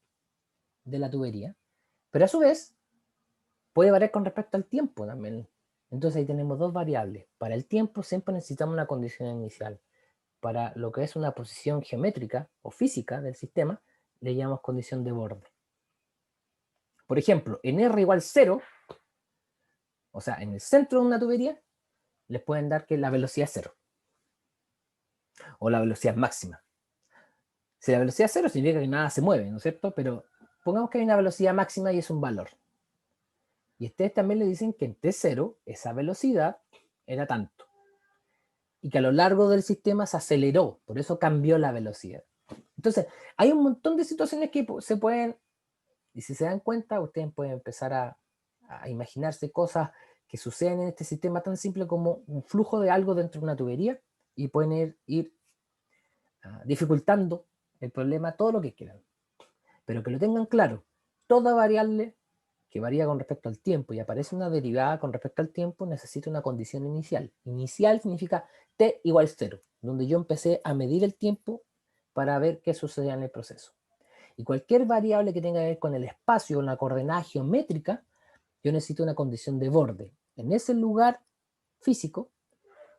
la tubería, pero a su vez puede variar con respecto al tiempo también. Entonces ahí tenemos dos variables. Para el tiempo siempre necesitamos una condición inicial. Para lo que es una posición geométrica o física del sistema, le llamamos condición de borde. Por ejemplo, en R igual 0, o sea, en el centro de una tubería, les pueden dar que la velocidad es 0. O la velocidad máxima. Si la velocidad es 0 significa que nada se mueve, ¿no es cierto? Pero pongamos que hay una velocidad máxima y es un valor. Y ustedes también le dicen que en T0 esa velocidad era tanto. Y que a lo largo del sistema se aceleró, por eso cambió la velocidad. Entonces, hay un montón de situaciones que se pueden, y si se dan cuenta, ustedes pueden empezar a imaginarse cosas que suceden en este sistema tan simple como un flujo de algo dentro de una tubería y pueden ir dificultando el problema todo lo que quieran. Pero que lo tengan claro, toda variable que varía con respecto al tiempo y aparece una derivada con respecto al tiempo necesita una condición inicial. Inicial significa t igual 0, donde yo empecé a medir el tiempo para ver qué sucedía en el proceso. Y cualquier variable que tenga que ver con el espacio o la coordenada geométrica, yo necesito una condición de borde. En ese lugar físico,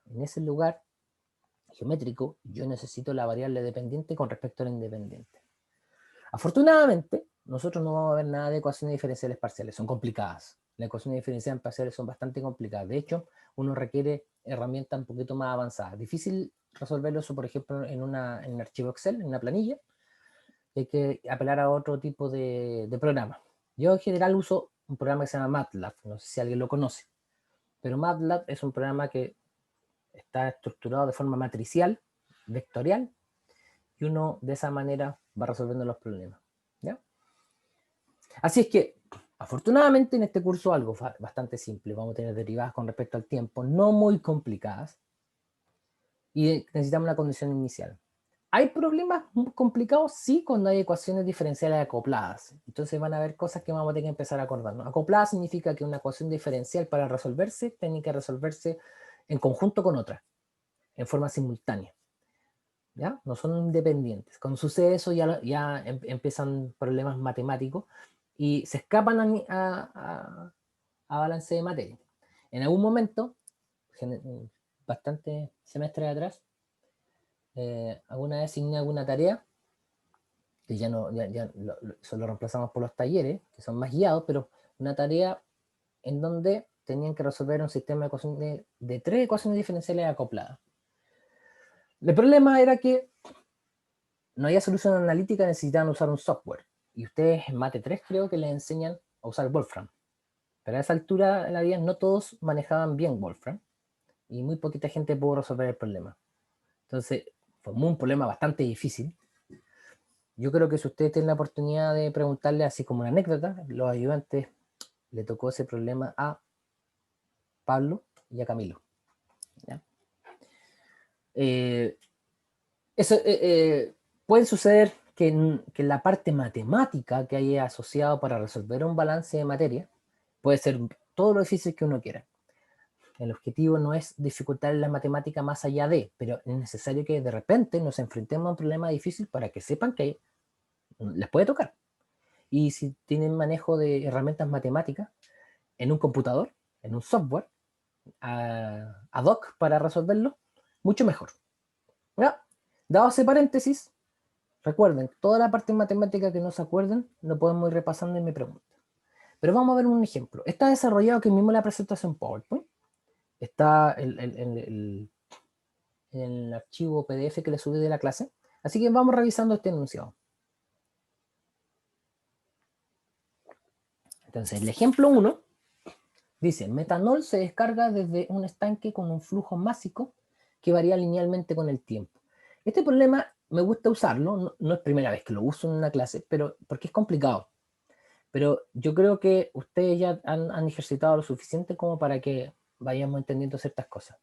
en ese lugar geométrico, yo necesito la variable dependiente con respecto a la independiente. Afortunadamente, nosotros no vamos a ver nada de ecuaciones diferenciales parciales, son complicadas. Las ecuaciones diferenciales parciales son bastante complicadas. De hecho, uno requiere herramientas un poquito más avanzadas. Difícil resolverlo eso, por ejemplo, en un archivo Excel, en una planilla. Hay que apelar a otro tipo de programa. Yo en general uso un programa que se llama MATLAB, no sé si alguien lo conoce, pero MATLAB es un programa que está estructurado de forma matricial, vectorial, y uno de esa manera va resolviendo los problemas. ¿Ya? Así es que, afortunadamente en este curso algo bastante simple, vamos a tener derivadas con respecto al tiempo, no muy complicadas, y necesitamos una condición inicial. ¿Hay problemas complicados? Sí, cuando hay ecuaciones diferenciales acopladas. Entonces van a haber cosas que vamos a tener que empezar a acordarnos. Acoplada significa que una ecuación diferencial para resolverse tiene que resolverse en conjunto con otra, en forma simultánea. ¿Ya? No son independientes. Cuando sucede eso ya empiezan problemas matemáticos y se escapan a balance de materia. En algún momento, bastante semestres atrás, alguna vez asigné alguna tarea, que ya no, eso lo reemplazamos por los talleres, que son más guiados, pero una tarea en donde tenían que resolver un sistema de ecuaciones de 3 ecuaciones diferenciales acopladas. El problema era que no había solución analítica, necesitaban usar un software. Y ustedes en Mate 3 creo que les enseñan a usar Wolfram. Pero a esa altura de la vida no todos manejaban bien Wolfram y muy poquita gente pudo resolver el problema. Entonces, formó un problema bastante difícil. Yo creo que si ustedes tienen la oportunidad de preguntarle, así como una anécdota, los ayudantes le tocó ese problema a Pablo y a Camilo. ¿Ya? Puede suceder que en la parte matemática que hay asociado para resolver un balance de materia, puede ser todo lo difícil que uno quiera. El objetivo no es dificultar la matemática más allá de, pero es necesario que de repente nos enfrentemos a un problema difícil para que sepan que les puede tocar. Y si tienen manejo de herramientas matemáticas en un computador, en un software, ad hoc para resolverlo, mucho mejor. ¿Ya? Dado ese paréntesis, recuerden, toda la parte matemática que no se acuerden, lo podemos ir repasando en mi pregunta. Pero vamos a ver un ejemplo. Está desarrollado aquí mismo la presentación PowerPoint. Está en el archivo PDF que le subí de la clase. Así que vamos revisando este enunciado. Entonces, el ejemplo 1 dice, metanol se descarga desde un estanque con un flujo másico que varía linealmente con el tiempo. Este problema me gusta usarlo, no es primera vez que lo uso en una clase, pero porque es complicado. Pero yo creo que ustedes ya han ejercitado lo suficiente como para que vayamos entendiendo ciertas cosas.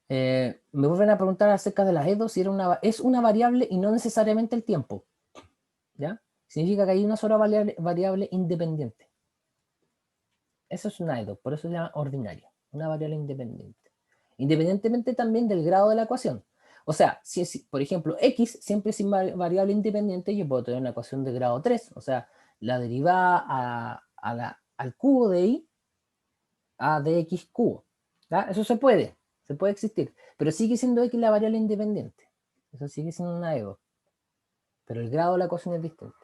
Me vuelven a preguntar acerca de las EDO si es una variable y no necesariamente el tiempo. ¿Ya? Significa que hay una sola variable independiente. Eso es una EDO, por eso se llama ordinaria, una variable independiente. Independientemente también del grado de la ecuación. O sea, si es, por ejemplo, x siempre es variable independiente, yo puedo tener una ecuación de grado 3, o sea, la derivada al cubo de y a de x cubo. ¿Ya? Eso se puede existir, pero sigue siendo x la variable independiente. Eso sigue siendo una EDO. Pero el grado de la ecuación es distinto.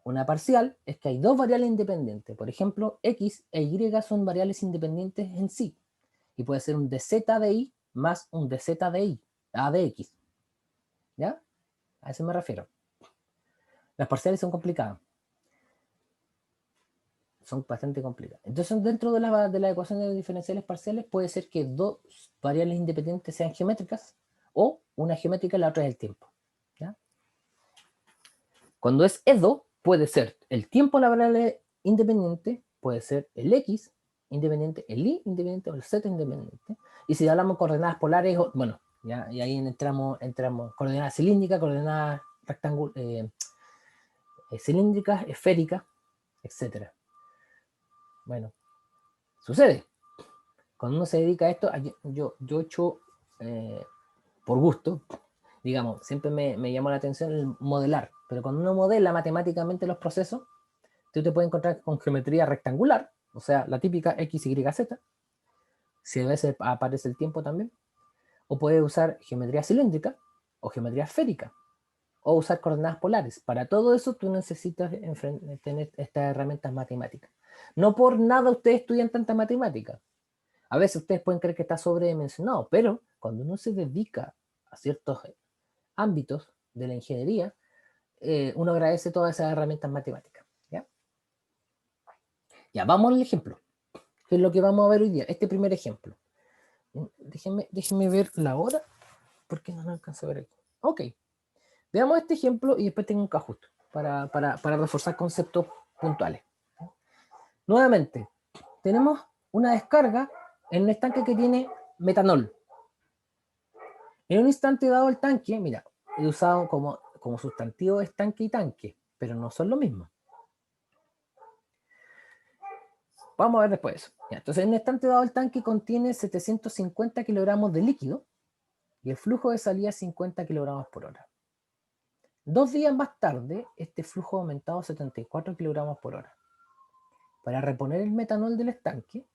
Una parcial es que hay dos variables independientes. Por ejemplo, x e y son variables independientes en sí. Y puede ser un dz de y más un dz de y, a de x. ¿Ya? A eso me refiero. Las parciales son complicadas. Son bastante complicadas. Entonces, dentro de la ecuación de diferenciales parciales, puede ser que dos variables independientes sean geométricas, o una geométrica y la otra es el tiempo. ¿Ya? Cuando es EDO, puede ser el tiempo la variable independiente, puede ser el x independiente, el y independiente o el z independiente. Y si hablamos de coordenadas polares, bueno, ya, y ahí entramos coordenadas cilíndricas, coordenadas cilíndricas, esféricas, etc. Bueno, sucede. Cuando uno se dedica a esto, yo he hecho por gusto, digamos, siempre me llamó la atención el modelar, pero cuando uno modela matemáticamente los procesos, tú te puedes encontrar con geometría rectangular, o sea, la típica x, y, z, si a veces aparece el tiempo también, o puedes usar geometría cilíndrica o geometría esférica, o usar coordenadas polares. Para todo eso tú necesitas tener estas herramientas matemáticas. No por nada ustedes estudian tanta matemática. A veces ustedes pueden creer que está sobredimensionado, pero cuando uno se dedica a ciertos ámbitos de la ingeniería, uno agradece todas esas herramientas matemáticas. ¿Ya? Ya, vamos al ejemplo, que es lo que vamos a ver hoy día, este primer ejemplo. Déjenme ver la hora, porque no alcanzo a ver aquí. Ok, veamos este ejemplo y después tengo un cajusto para reforzar conceptos puntuales. Nuevamente, tenemos una descarga en un estanque que tiene metanol. En un instante dado el tanque, mira, he usado como sustantivo estanque y tanque, pero no son lo mismo. Vamos a ver después eso. Ya, entonces, en un instante dado el tanque contiene 750 kilogramos de líquido y el flujo de salida es 50 kilogramos por hora. 2 días más tarde, este flujo ha aumentado a 74 kilogramos por hora. Para reponer el metanol del estanque,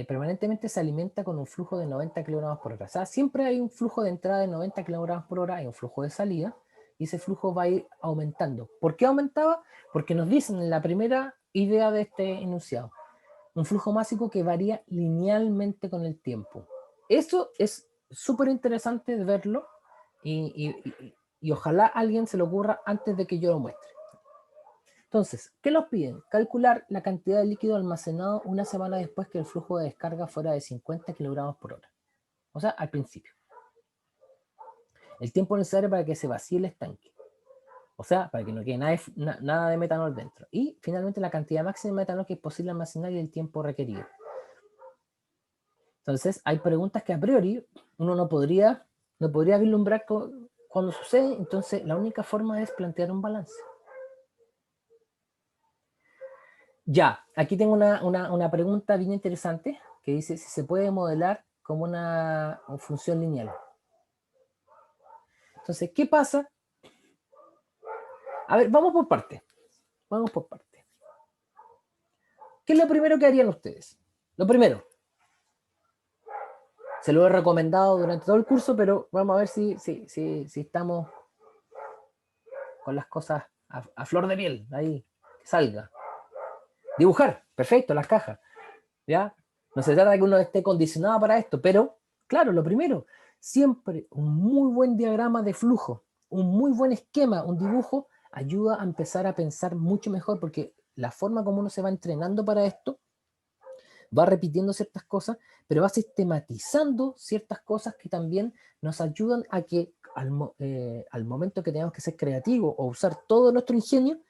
permanentemente se alimenta con un flujo de 90 kilogramos por hora. O sea, siempre hay un flujo de entrada de 90 kilogramos por hora y un flujo de salida, y ese flujo va a ir aumentando. ¿Por qué aumentaba? Porque nos dicen en la primera idea de este enunciado, un flujo másico que varía linealmente con el tiempo. Eso es súper interesante de verlo y ojalá a alguien se lo ocurra antes de que yo lo muestre. Entonces, ¿qué nos piden? Calcular la cantidad de líquido almacenado una semana después que el flujo de descarga fuera de 50 kilogramos por hora. O sea, al principio. El tiempo necesario para que se vacíe el estanque. O sea, para que no quede nada de metanol dentro. Y finalmente la cantidad máxima de metanol que es posible almacenar y el tiempo requerido. Entonces, hay preguntas que a priori uno no podría vislumbrar cuando sucede. Entonces, la única forma es plantear un balance. Ya, aquí tengo una pregunta bien interesante que dice si se puede modelar como una función lineal. Entonces, ¿qué pasa? A ver, vamos por parte. Vamos por parte. ¿Qué es lo primero que harían ustedes? Lo primero. Se lo he recomendado durante todo el curso, pero vamos a ver si estamos con las cosas a flor de piel. Ahí, que salga. Dibujar, perfecto, las cajas. ¿Ya? No se trata de que uno esté condicionado para esto, pero, claro, lo primero, siempre un muy buen diagrama de flujo, un muy buen esquema, un dibujo, ayuda a empezar a pensar mucho mejor, porque la forma como uno se va entrenando para esto va repitiendo ciertas cosas, pero va sistematizando ciertas cosas que también nos ayudan a que al momento que tengamos que ser creativos o usar todo nuestro ingenio,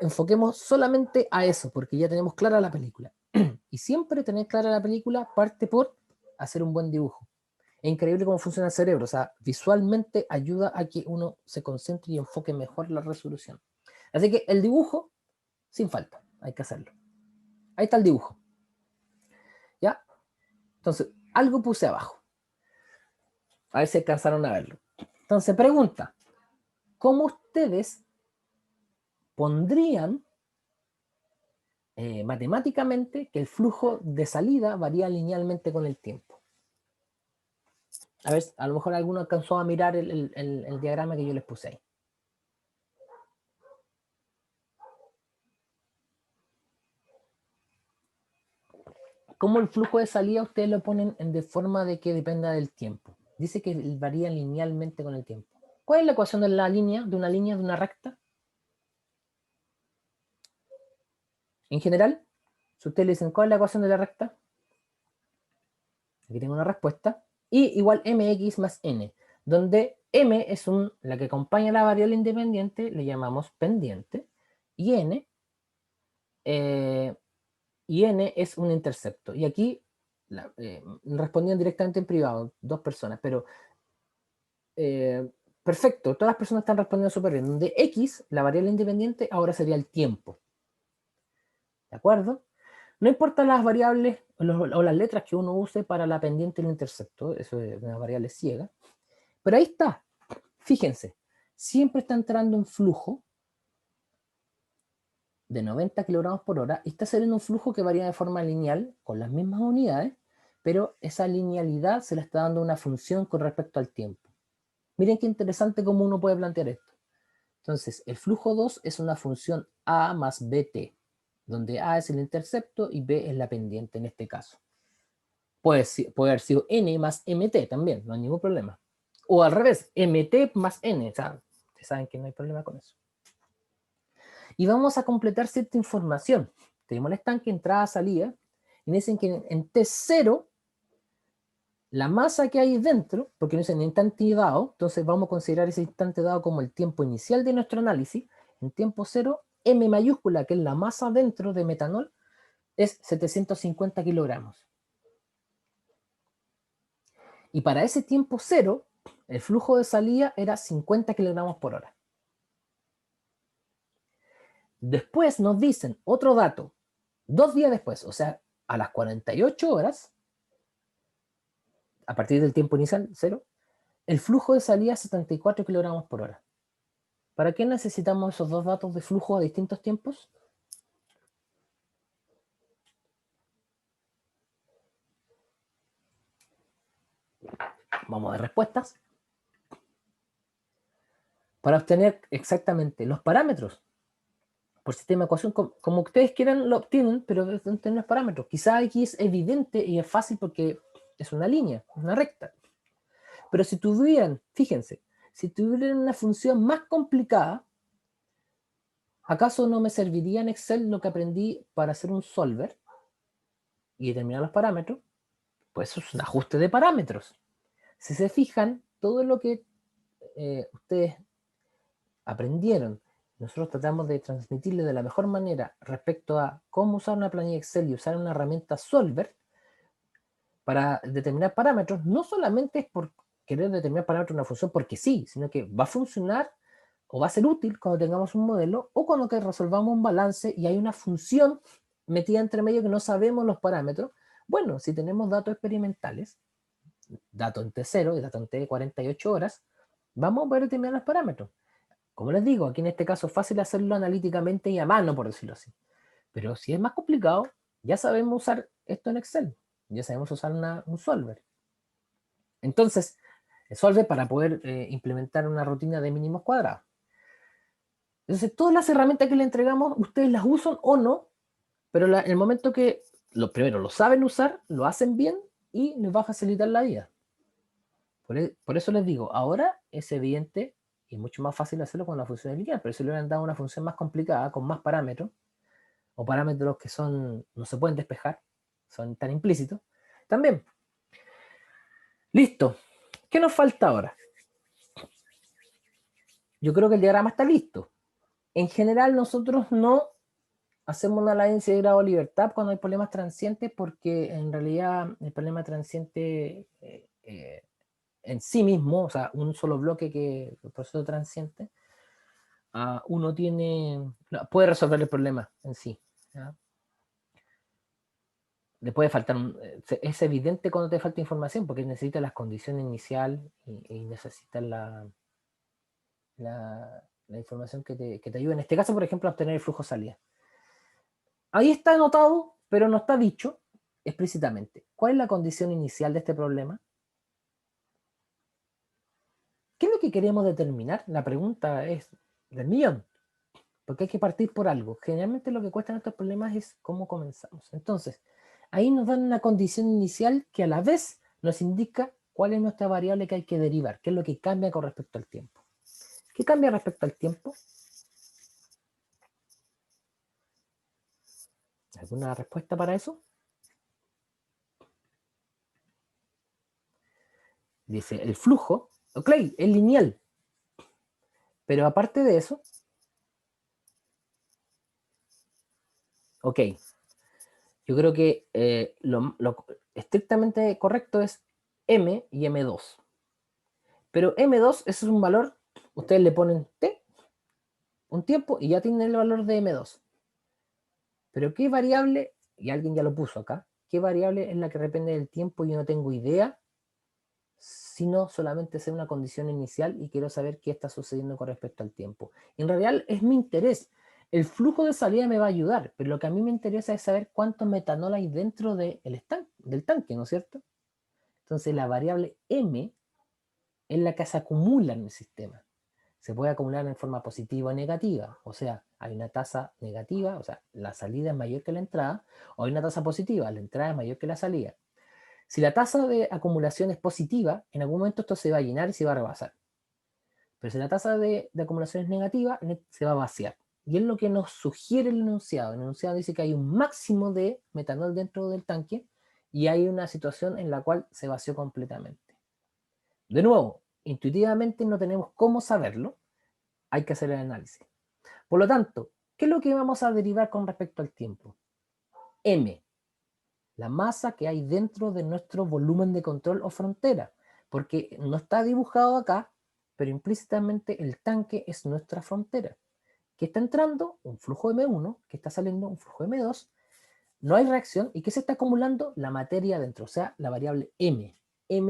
enfoquemos solamente a eso, porque ya tenemos clara la película. Y siempre tener clara la película parte por hacer un buen dibujo. Es increíble cómo funciona el cerebro, o sea, visualmente ayuda a que uno se concentre y enfoque mejor la resolución. Así que el dibujo, sin falta, hay que hacerlo. Ahí está el dibujo. ¿Ya? Entonces, algo puse abajo. A ver si alcanzaron a verlo. Entonces, pregunta, ¿cómo ustedes pondrían matemáticamente que el flujo de salida varía linealmente con el tiempo? A ver, a lo mejor alguno alcanzó a mirar el diagrama que yo les puse ahí. ¿Cómo el flujo de salida ustedes lo ponen de forma de que dependa del tiempo? Dice que varía linealmente con el tiempo. ¿Cuál es la ecuación de la línea, de una recta? En general, si ustedes le dicen, ¿cuál es la ecuación de la recta? Aquí tengo una respuesta. Y igual mx más n, donde m es la que acompaña a la variable independiente, le llamamos pendiente, y n es un intercepto. Y aquí respondían directamente en privado, dos personas, pero perfecto, todas las personas están respondiendo súper bien. Donde x, la variable independiente, ahora sería el tiempo. ¿De acuerdo? No importa las variables o las letras que uno use para la pendiente y el intercepto, eso es una variable ciega. Pero ahí está, fíjense, siempre está entrando un flujo de 90 kilogramos por hora y está saliendo un flujo que varía de forma lineal con las mismas unidades, pero esa linealidad se le está dando una función con respecto al tiempo. Miren qué interesante cómo uno puede plantear esto. Entonces, el flujo 2 es una función a más bt, donde a es el intercepto y b es la pendiente en este caso. Puede haber sido n más mt también, no hay ningún problema. O al revés, mt más n, o sea, ustedes saben que no hay problema con eso. Y vamos a completar cierta información. Tenemos el estanque, entrada, salida, y me dicen que en T0, la masa que hay dentro, porque no es en instante dado, entonces vamos a considerar ese instante dado como el tiempo inicial de nuestro análisis. En tiempo cero, M mayúscula, que es la masa dentro de metanol, es 750 kilogramos. Y para ese tiempo cero, el flujo de salida era 50 kilogramos por hora. Después nos dicen otro dato, 2 días después, o sea, a las 48 horas, a partir del tiempo inicial, cero, el flujo de salida es 74 kilogramos por hora. ¿Para qué necesitamos esos dos datos de flujo a distintos tiempos? Vamos a ver respuestas. Para obtener exactamente los parámetros. Por sistema de ecuación, como ustedes quieran, lo obtienen, pero deben tener los parámetros. Quizá aquí es evidente y es fácil porque es una línea, una recta. Pero si tuvieran, fíjense, si tuvieran una función más complicada, ¿acaso no me serviría en Excel lo que aprendí para hacer un solver y determinar los parámetros? Pues eso es un ajuste de parámetros. Si se fijan, todo lo que ustedes aprendieron, nosotros tratamos de transmitirle de la mejor manera respecto a cómo usar una planilla Excel y usar una herramienta Solver para determinar parámetros, no solamente es por querer determinar parámetros de una función porque sí, sino que va a funcionar o va a ser útil cuando tengamos un modelo o cuando que resolvamos un balance y hay una función metida entre medio que no sabemos los parámetros. Bueno, si tenemos datos experimentales, datos en T0 y datos en T de 48 horas, vamos a poder determinar los parámetros. Como les digo, aquí en este caso es fácil hacerlo analíticamente y a mano, por decirlo así. Pero si es más complicado, ya sabemos usar esto en Excel. Ya sabemos usar un solver. Entonces, el solver para poder implementar una rutina de mínimos cuadrados. Entonces, todas las herramientas que le entregamos, ustedes las usan o no, pero en el momento que primero lo saben usar, lo hacen bien y les va a facilitar la vida. Por eso les digo, ahora es evidente y es mucho más fácil hacerlo con la función lineal, pero si le hubieran dado una función más complicada, con más parámetros, o parámetros que no se pueden despejar, son tan implícitos, también. Listo. ¿Qué nos falta ahora? Yo creo que el diagrama está listo. En general, nosotros no hacemos una latencia de grado de libertad cuando hay problemas transientes, porque en realidad el problema transiente en sí mismo, o sea, un solo bloque que el proceso transiente, uno puede resolver el problema en sí. ¿Ya? Le puede faltar, es evidente cuando te falta información, porque necesitas las condiciones iniciales y necesitas la información que te ayude. En este caso, por ejemplo, a obtener el flujo salida. Ahí está anotado, pero no está dicho explícitamente. ¿Cuál es la condición inicial de este problema? ¿Qué es lo que queremos determinar? La pregunta es del millón, porque hay que partir por algo. Generalmente lo que cuestan estos problemas es cómo comenzamos. Entonces, ahí nos dan una condición inicial que a la vez nos indica cuál es nuestra variable que hay que derivar, qué es lo que cambia con respecto al tiempo. ¿Qué cambia respecto al tiempo? ¿Alguna respuesta para eso? Dice, el flujo, ok, es lineal, pero aparte de eso, ok, yo creo que lo estrictamente correcto es m y m2. Pero m2 es un valor, ustedes le ponen t, un tiempo, y ya tienen el valor de m2. Pero ¿qué variable, y alguien ya lo puso acá, qué variable es la que depende del tiempo? Yo no tengo idea, sino solamente sé una condición inicial y quiero saber qué está sucediendo con respecto al tiempo. En realidad es mi interés. El flujo de salida me va a ayudar, pero lo que a mí me interesa es saber cuánto metanol hay dentro del tanque, ¿no es cierto? Entonces la variable m es la que se acumula en el sistema. Se puede acumular en forma positiva o negativa, o sea, hay una tasa negativa, o sea, la salida es mayor que la entrada, o hay una tasa positiva, la entrada es mayor que la salida. Si la tasa de acumulación es positiva, en algún momento esto se va a llenar y se va a rebasar. Pero si la tasa de acumulación es negativa, se va a vaciar. Y es lo que nos sugiere el enunciado. El enunciado dice que hay un máximo de metanol dentro del tanque y hay una situación en la cual se vació completamente. De nuevo, intuitivamente no tenemos cómo saberlo, hay que hacer el análisis. Por lo tanto, ¿qué es lo que vamos a derivar con respecto al tiempo? M, la masa que hay dentro de nuestro volumen de control o frontera, porque no está dibujado acá, pero implícitamente el tanque es nuestra frontera, que está entrando un flujo M1, que está saliendo un flujo M2, no hay reacción, y que se está acumulando la materia dentro, o sea, la variable M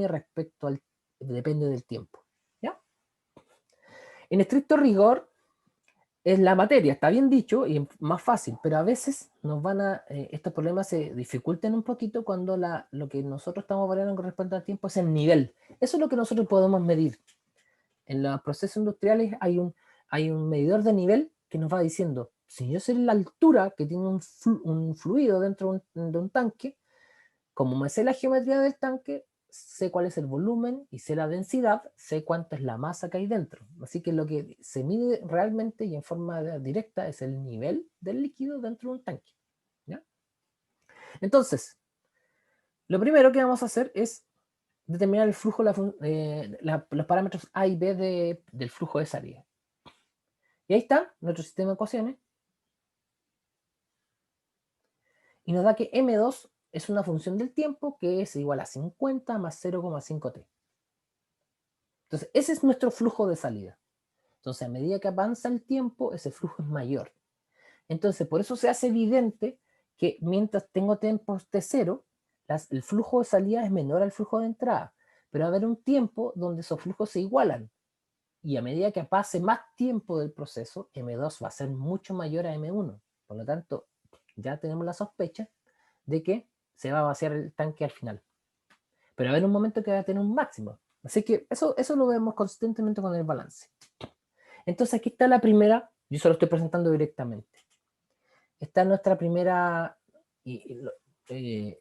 respecto al, depende del tiempo, ¿ya? En estricto rigor, es la materia, está bien dicho y más fácil, pero a veces estos problemas se dificultan un poquito cuando lo que nosotros estamos variando con respecto al tiempo es el nivel. Eso es lo que nosotros podemos medir. En los procesos industriales hay un medidor de nivel que nos va diciendo, si yo sé la altura que tiene un fluido dentro de un tanque, como me sé la geometría del tanque, sé cuál es el volumen y sé la densidad, sé cuánta es la masa que hay dentro. Así que lo que se mide realmente y en forma directa es el nivel del líquido dentro de un tanque. ¿Ya? Entonces, lo primero que vamos a hacer es determinar el flujo, los parámetros A y B del flujo de salida. Y ahí está nuestro sistema de ecuaciones. Y nos da que M2 es una función del tiempo que es igual a 50 más 0,5t. Entonces, ese es nuestro flujo de salida. Entonces, a medida que avanza el tiempo, ese flujo es mayor. Entonces, por eso se hace evidente que mientras tengo tiempos t0, el flujo de salida es menor al flujo de entrada. Pero va a haber un tiempo donde esos flujos se igualan. Y a medida que pase más tiempo del proceso, M2 va a ser mucho mayor a M1. Por lo tanto, ya tenemos la sospecha de que se va a vaciar el tanque al final. Pero va a haber un momento que va a tener un máximo. Así que eso lo vemos consistentemente con el balance. Entonces aquí está la primera, yo se lo estoy presentando directamente. Está nuestra primera eh,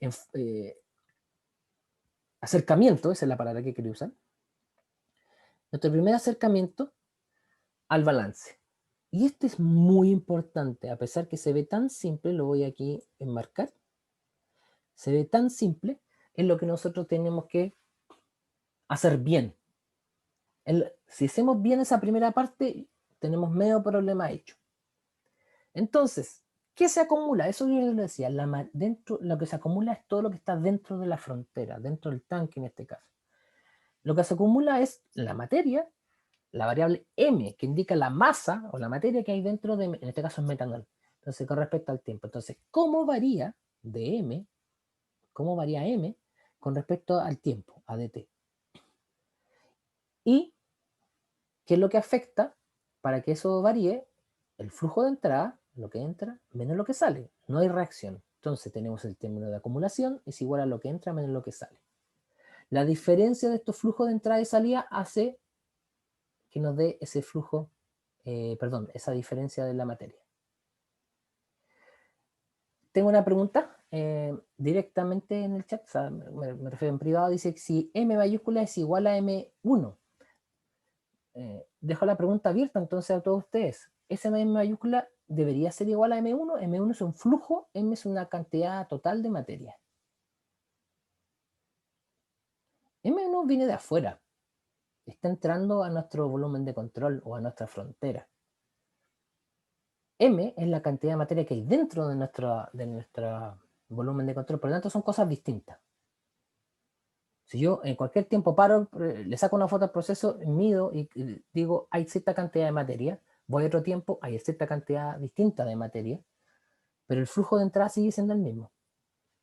acercamiento, esa es la palabra que quería usar. Nuestro primer acercamiento al balance. Y este es muy importante, a pesar que se ve tan simple, lo voy aquí a enmarcar. se ve tan simple, es lo que nosotros tenemos que hacer bien. Si hacemos bien esa primera parte, tenemos medio problema hecho. Entonces, ¿qué se acumula? Eso yo les decía, lo que se acumula es todo lo que está dentro de la frontera, dentro del tanque en este caso. Lo que se acumula es la materia, la variable m, que indica la masa o la materia que hay dentro de, en este caso es metanol. Entonces, con respecto al tiempo. Entonces, ¿cómo varía de m? ¿Cómo varía m con respecto al tiempo, a dt? Y, ¿qué es lo que afecta para que eso varíe? El flujo de entrada, lo que entra, menos lo que sale. No hay reacción. Entonces tenemos el término de acumulación, es igual a lo que entra menos lo que sale. La diferencia de estos flujos de entrada y salida hace que nos dé ese flujo, esa diferencia de la materia. Tengo una pregunta directamente en el chat, o sea, me refiero en privado, dice si m mayúscula es igual a m1. Dejo la pregunta abierta entonces a todos ustedes. ¿Esa m mayúscula debería ser igual a m1? M1 es un flujo, m es una cantidad total de materia. M1 viene de afuera, está entrando a nuestro volumen de control o a nuestra frontera. M es la cantidad de materia que hay dentro de nuestro volumen de control, por lo tanto son cosas distintas. Si yo en cualquier tiempo paro, le saco una foto al proceso, mido y digo hay cierta cantidad de materia, voy a otro tiempo, hay cierta cantidad distinta de materia, pero el flujo de entrada sigue siendo el mismo.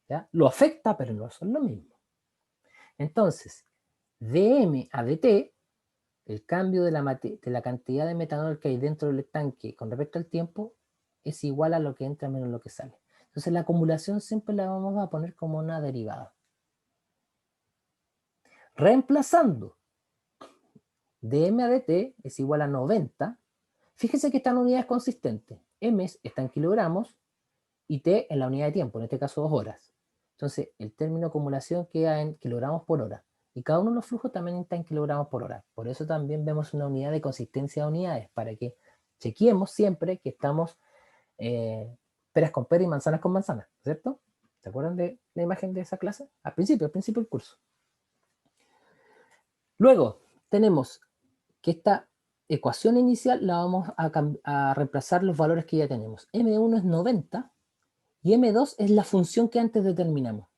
¿Ya? Lo afecta, pero no son lo mismo. Entonces, dm a dt, el cambio de la cantidad de metanol que hay dentro del tanque con respecto al tiempo es igual a lo que entra menos lo que sale. Entonces la acumulación siempre la vamos a poner como una derivada. Reemplazando dm a dt es igual a 90. Fíjense que esta unidad es consistente. M está en kilogramos y T en la unidad de tiempo, en este caso 2 horas. Entonces el término acumulación queda en kilogramos por hora. Y cada uno de los flujos también está en kilogramos por hora. Por eso también vemos una unidad de consistencia de unidades, para que chequeemos siempre que estamos peras con peras y manzanas con manzanas, ¿cierto? ¿Se acuerdan de la imagen de esa clase? Al principio del curso. Luego tenemos que esta ecuación inicial la vamos a reemplazar los valores que ya tenemos. M1 es 90 y M2 es la función que antes determinamos.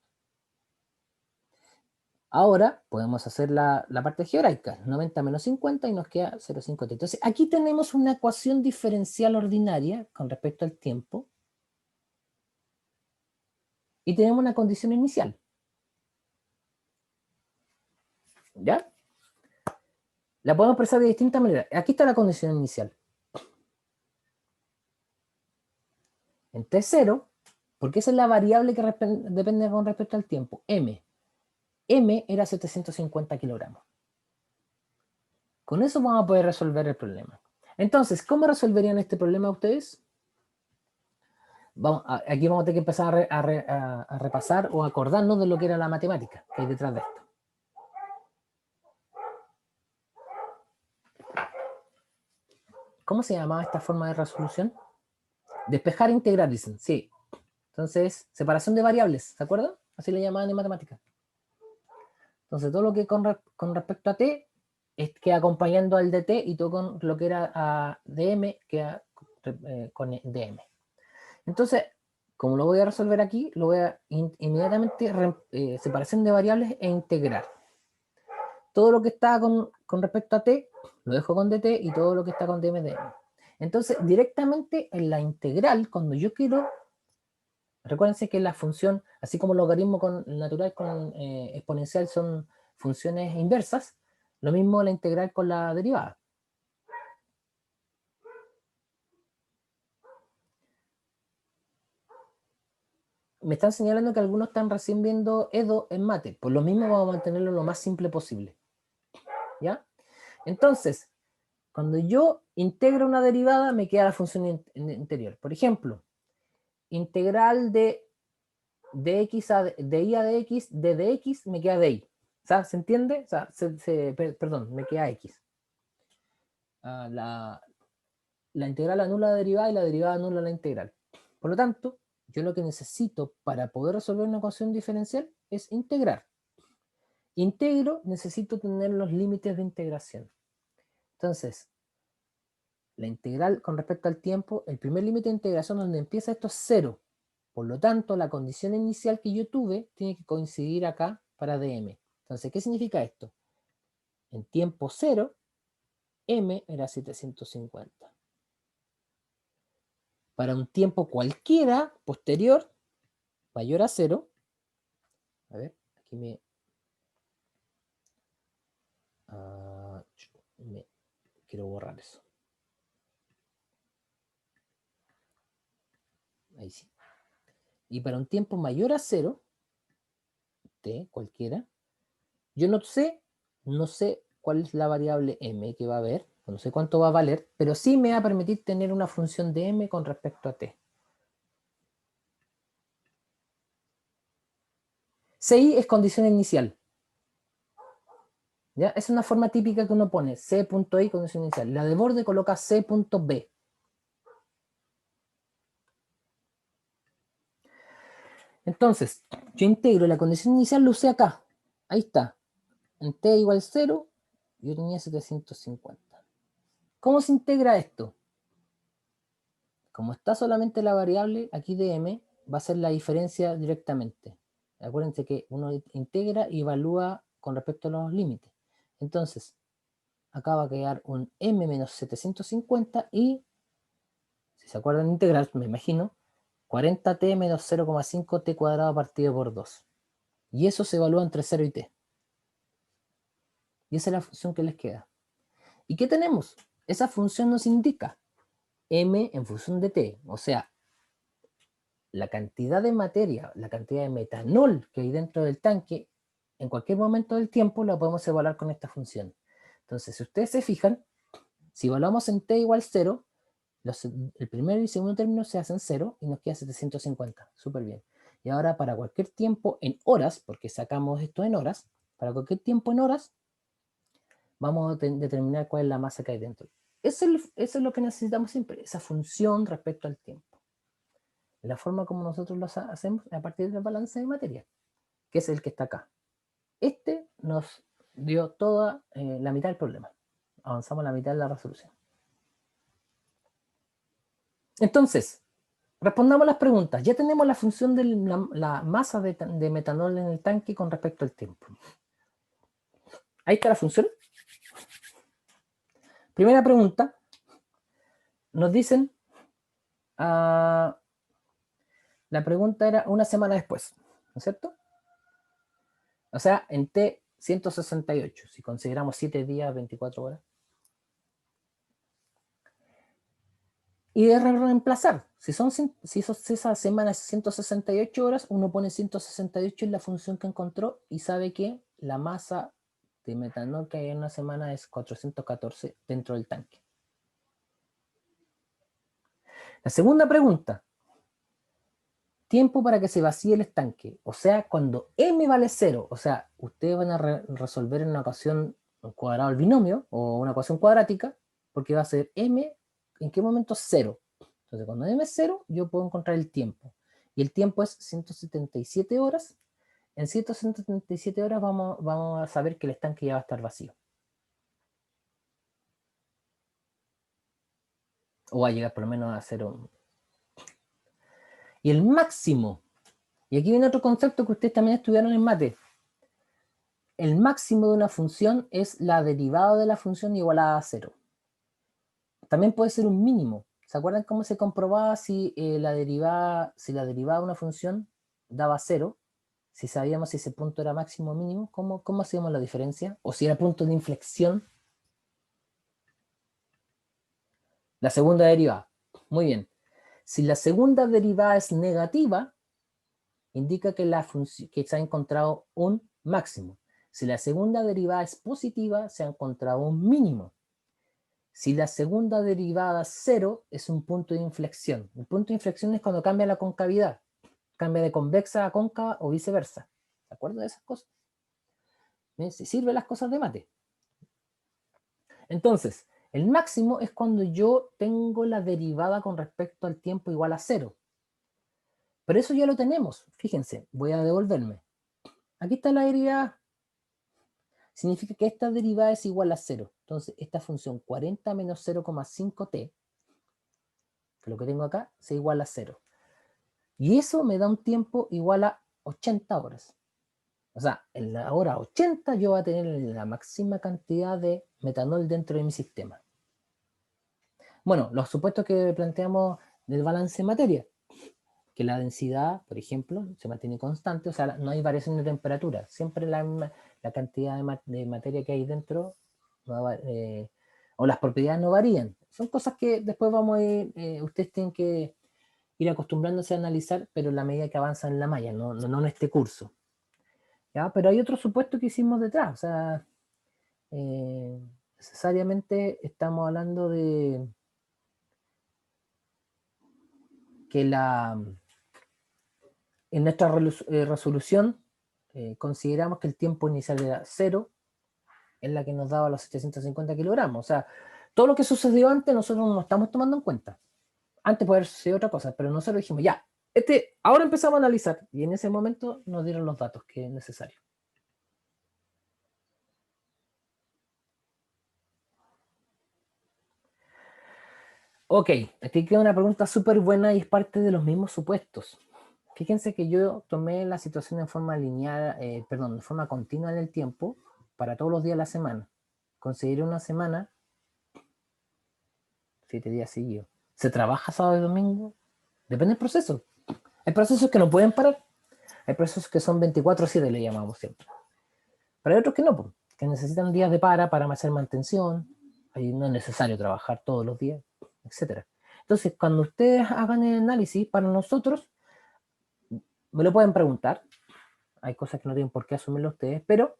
Ahora podemos hacer la parte algebraica, 90 menos 50 y nos queda 0,50. Entonces aquí tenemos una ecuación diferencial ordinaria con respecto al tiempo y tenemos una condición inicial. ¿Ya? La podemos expresar de distintas maneras. Aquí está la condición inicial. En T0, porque esa es la variable que depende con respecto al tiempo. M era 750 kilogramos. Con eso vamos a poder resolver el problema. Entonces, ¿cómo resolverían este problema ustedes? Aquí vamos a tener que empezar a repasar o acordarnos de lo que era la matemática que hay detrás de esto. ¿Cómo se llamaba esta forma de resolución? Despejar e integrar, dicen, sí. Entonces, separación de variables, ¿se acuerdan? Así le llamaban en matemática. Entonces, todo lo que con respecto a t queda acompañando al dt y todo con lo que era a dm queda con dm. Entonces, como lo voy a resolver aquí, lo voy a inmediatamente separación de variables e integrar. Todo lo que está con respecto a t, lo dejo con dt y todo lo que está con dm, dm. Entonces, directamente en la integral, cuando yo quiero, recuérdense que la función, así como el logaritmo natural con exponencial son funciones inversas, lo mismo la integral con la derivada. Me están señalando que algunos están recién viendo Edo en mate. Por lo mismo vamos a mantenerlo lo más simple posible. ¿Ya? Entonces, cuando yo integro una derivada, me queda la función interior. Por ejemplo, integral de x de y a dx, de dx me queda dy. O sea, ¿se entiende? O sea, perdón, me queda x. La integral anula la derivada y la derivada anula la integral. Por lo tanto, yo lo que necesito para poder resolver una ecuación diferencial es integrar. Integro, necesito tener los límites de integración. Entonces, la integral con respecto al tiempo, el primer límite de integración donde empieza esto es 0. Por lo tanto, la condición inicial que yo tuve tiene que coincidir acá para dm. Entonces, ¿qué significa esto? En tiempo 0, m era 750. Para un tiempo cualquiera posterior, mayor a 0, a ver, aquí quiero borrar eso. Ahí sí. Y para un tiempo mayor a 0, t cualquiera, yo no sé cuál es la variable m que va a haber, no sé cuánto va a valer, pero sí me va a permitir tener una función de m con respecto a t. CI es condición inicial. ¿Ya? Es una forma típica que uno pone, c.i condición inicial. La de borde coloca c.b. Entonces, yo integro la condición inicial, lo usé acá. Ahí está. En t igual 0, yo tenía 750. ¿Cómo se integra esto? Como está solamente la variable aquí de m, va a ser la diferencia directamente. Acuérdense que uno integra y evalúa con respecto a los límites. Entonces, acá va a quedar un m menos 750 y, si se acuerdan de integrar, me imagino, 40t menos 0,5t cuadrado partido por 2. Y eso se evalúa entre 0 y t. Y esa es la función que les queda. ¿Y qué tenemos? Esa función nos indica m en función de t, o sea, la cantidad de materia, la cantidad de metanol que hay dentro del tanque, en cualquier momento del tiempo la podemos evaluar con esta función. Entonces, si ustedes se fijan, si evaluamos en t igual 0, el primer y segundo término se hacen 0 y nos queda 750. Súper bien. Y ahora para cualquier tiempo en horas, porque sacamos esto en horas, para cualquier tiempo en horas, vamos a determinar cuál es la masa que hay dentro. Eso es lo que necesitamos siempre, esa función respecto al tiempo. La forma como nosotros lo hacemos es a partir del balance de materia, que es el que está acá. Este nos dio toda la mitad del problema. Avanzamos la mitad de la resolución. Entonces, respondamos las preguntas. Ya tenemos la función de la masa de metanol en el tanque con respecto al tiempo. Ahí está la función. Primera pregunta. Nos dicen, la pregunta era una semana después, ¿no es cierto? O sea, en T 168, si consideramos 7 días, 24 horas. Y de reemplazar, si esa semana es 168 horas, uno pone 168 en la función que encontró y sabe que la masa de metanol que hay en una semana es 414 dentro del tanque. La segunda pregunta, tiempo para que se vacíe el estanque, o sea, cuando m vale 0, o sea, ustedes van a resolver en una ecuación cuadrado al binomio, o una ecuación cuadrática, porque va a ser m, ¿en qué momento 0? Entonces, cuando m es 0, yo puedo encontrar el tiempo, y el tiempo es 177 horas. En 177 horas vamos a saber que el estanque ya va a estar vacío. O va a llegar por lo menos a 0. Y el máximo, y aquí viene otro concepto que ustedes también estudiaron en mate. El máximo de una función es la derivada de la función igualada a 0. También puede ser un mínimo. ¿Se acuerdan cómo se comprobaba si la derivada de una función daba 0? Si sabíamos si ese punto era máximo o mínimo, ¿cómo hacíamos la diferencia? O si era punto de inflexión. La segunda derivada. Muy bien. Si la segunda derivada es negativa, indica que se ha encontrado un máximo. Si la segunda derivada es positiva, se ha encontrado un mínimo. Si la segunda derivada es 0, es un punto de inflexión. El punto de inflexión es cuando cambia la concavidad. Cambia de convexa a cóncava o viceversa. ¿Se acuerdan de esas cosas? Si sirven las cosas de mate. Entonces, el máximo es cuando yo tengo la derivada con respecto al tiempo igual a 0. Pero eso ya lo tenemos. Fíjense, voy a devolverme. Aquí está la derivada. Significa que esta derivada es igual a 0. Entonces, esta función 40 menos 0,5t, que lo que tengo acá, se iguala a 0. Y eso me da un tiempo igual a 80 horas. O sea, en la hora 80 yo voy a tener la máxima cantidad de metanol dentro de mi sistema. Bueno, los supuestos que planteamos del balance de materia, que la densidad, por ejemplo, se mantiene constante, o sea, no hay variación de temperatura, siempre la cantidad de materia que hay dentro, o las propiedades no varían. Son cosas que después vamos a ir, ustedes tienen que ir acostumbrándose a analizar, pero en la medida que avanzan en la malla, no en este curso. ¿Ya? Pero hay otro supuesto que hicimos detrás, o sea, necesariamente estamos hablando de que en nuestra resolución consideramos que el tiempo inicial era 0, en la que nos daba los 750 kilogramos. O sea, todo lo que sucedió antes nosotros no lo estamos tomando en cuenta. Antes puede haber sucedido otra cosa, pero nosotros dijimos, ya, ahora empezamos a analizar, y en ese momento nos dieron los datos que es necesario. Ok, aquí queda una pregunta súper buena y es parte de los mismos supuestos. Fíjense que yo tomé la situación en forma lineal, perdón, de forma continua en el tiempo para todos los días de la semana. Consideré una semana, 7 días seguidos. ¿Se trabaja sábado y domingo? Depende del proceso. Hay procesos que no pueden parar. Hay procesos que son 24/7, le llamamos siempre. Pero hay otros que no, que necesitan días de para hacer mantención. Ahí no es necesario trabajar todos los días, etc. Entonces, cuando ustedes hagan el análisis, para nosotros, me lo pueden preguntar. Hay cosas que no tienen por qué asumirlo ustedes, pero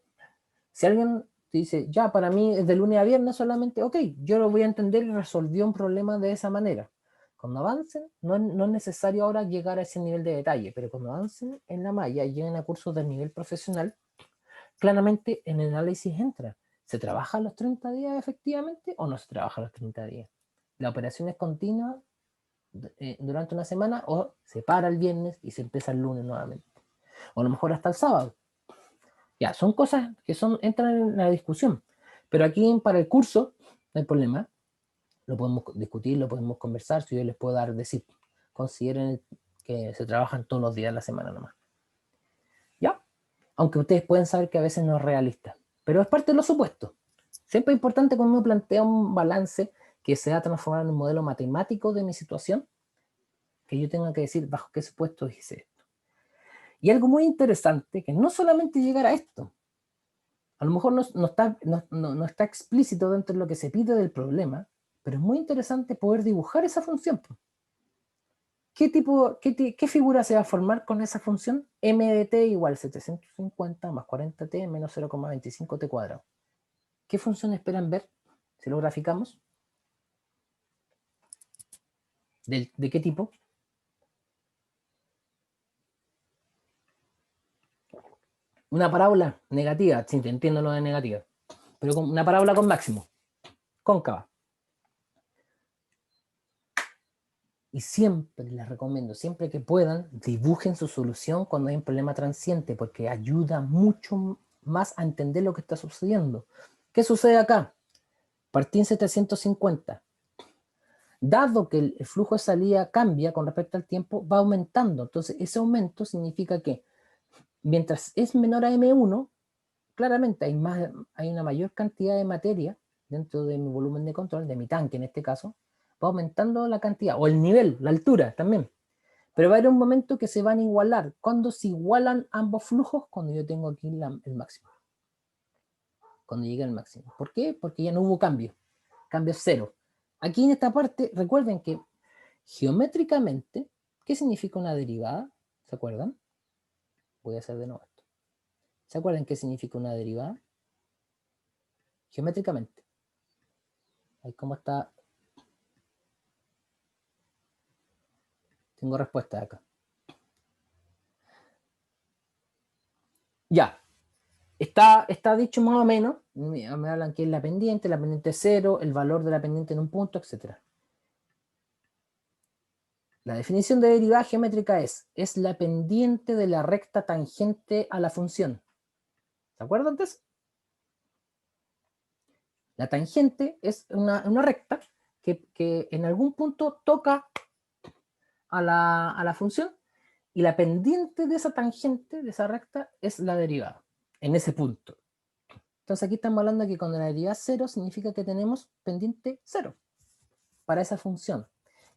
si alguien dice, ya, para mí es de lunes a viernes solamente, ok, yo lo voy a entender y resolvió un problema de esa manera. Cuando avancen, no es necesario ahora llegar a ese nivel de detalle, pero cuando avancen en la malla y lleguen a cursos de nivel profesional, claramente en el análisis entra. ¿Se trabaja los 30 días efectivamente o no se trabaja los 30 días? ¿La operación es continua durante una semana o se para el viernes y se empieza el lunes nuevamente? O a lo mejor hasta el sábado. Ya, son cosas que entran en la discusión. Pero aquí para el curso no hay problema. Lo podemos discutir, lo podemos conversar. Si yo les puedo decir, consideren que se trabajan todos los días de la semana nomás. ¿Ya? Aunque ustedes pueden saber que a veces no es realista. Pero es parte de los supuestos. Siempre es importante cuando uno plantea un balance que se va a transformar en un modelo matemático de mi situación, que yo tenga que decir bajo qué supuestos hice esto. Y algo muy interesante, que no solamente llegar a esto, a lo mejor no está explícito dentro de lo que se pide del problema, pero es muy interesante poder dibujar esa función. ¿Qué figura se va a formar con esa función? M de t igual 750 más 40t menos 0,25t cuadrado. ¿Qué función esperan ver si lo graficamos? ¿De qué tipo? Una parábola negativa, sí, te entiendo lo de negativa, pero con una parábola con máximo, cóncava. Y siempre les recomiendo, siempre que puedan, dibujen su solución cuando hay un problema transiente, porque ayuda mucho más a entender lo que está sucediendo. ¿Qué sucede acá? Partí en 750. Dado que el flujo de salida cambia con respecto al tiempo, va aumentando. Entonces, ese aumento significa que mientras es menor a M1, claramente hay una mayor cantidad de materia dentro de mi volumen de control, de mi tanque en este caso, va aumentando la cantidad, o el nivel, la altura también. Pero va a haber un momento que se van a igualar. ¿Cuándo se igualan ambos flujos? Cuando yo tengo aquí el máximo. Cuando llegue al máximo. ¿Por qué? Porque ya no hubo cambio. Cambio cero. Aquí en esta parte, recuerden que geométricamente, ¿qué significa una derivada? ¿Se acuerdan? Voy a hacer de nuevo esto. ¿Se acuerdan qué significa una derivada? Geométricamente. Ahí cómo está. Tengo respuesta acá. Ya. Está dicho más o menos. Me hablan que es la pendiente es 0, el valor de la pendiente en un punto, etc. La definición de derivada geométrica es la pendiente de la recta tangente a la función. ¿De acuerdo entonces? La tangente es una recta que en algún punto toca a la función y la pendiente de esa tangente, de esa recta, es la derivada, en ese punto. Entonces aquí estamos hablando de que cuando la derivada es 0 significa que tenemos pendiente 0 para esa función.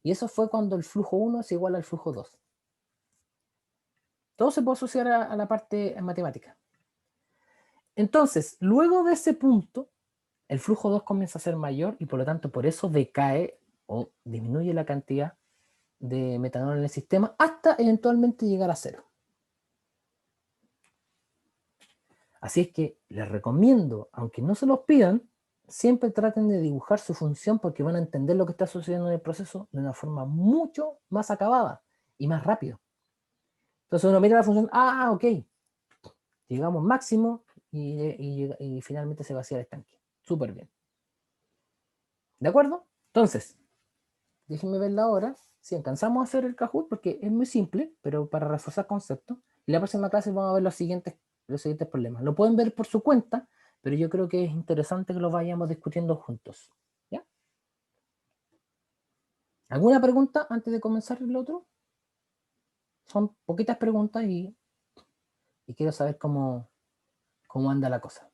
Y eso fue cuando el flujo 1 es igual al flujo 2. Todo se puede asociar a la parte matemática. Entonces, luego de ese punto, el flujo 2 comienza a ser mayor y por lo tanto por eso decae o disminuye la cantidad de metanol en el sistema hasta eventualmente llegar a 0. Así es que les recomiendo, aunque no se los pidan, siempre traten de dibujar su función porque van a entender lo que está sucediendo en el proceso de una forma mucho más acabada y más rápido. Entonces uno mira la función, ok, llegamos máximo y finalmente se vacía el estanque. Súper bien. ¿De acuerdo? Entonces, déjenme ver la hora. Si alcanzamos a hacer el Kahoot, porque es muy simple, pero para reforzar conceptos. Y la próxima clase vamos a ver los siguientes problemas. Lo pueden ver por su cuenta, pero yo creo que es interesante que lo vayamos discutiendo juntos. ¿Ya? ¿Alguna pregunta antes de comenzar el otro? Son poquitas preguntas y quiero saber cómo anda la cosa.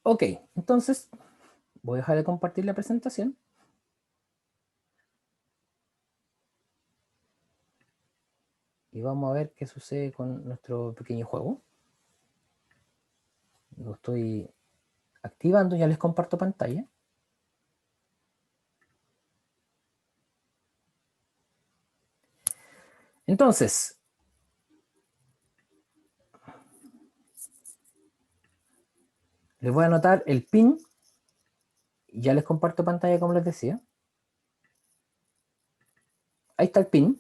Ok, entonces voy a dejar de compartir la presentación. Y vamos a ver qué sucede con nuestro pequeño juego. Lo estoy activando, ya les comparto pantalla. Entonces, les voy a anotar el pin. Ya les comparto pantalla como les decía. Ahí está el pin.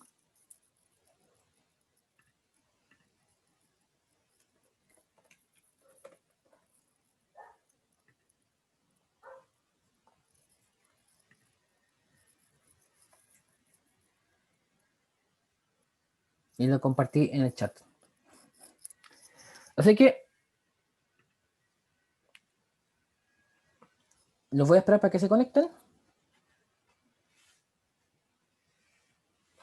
Y lo compartí en el chat. Así que los voy a esperar para que se conecten.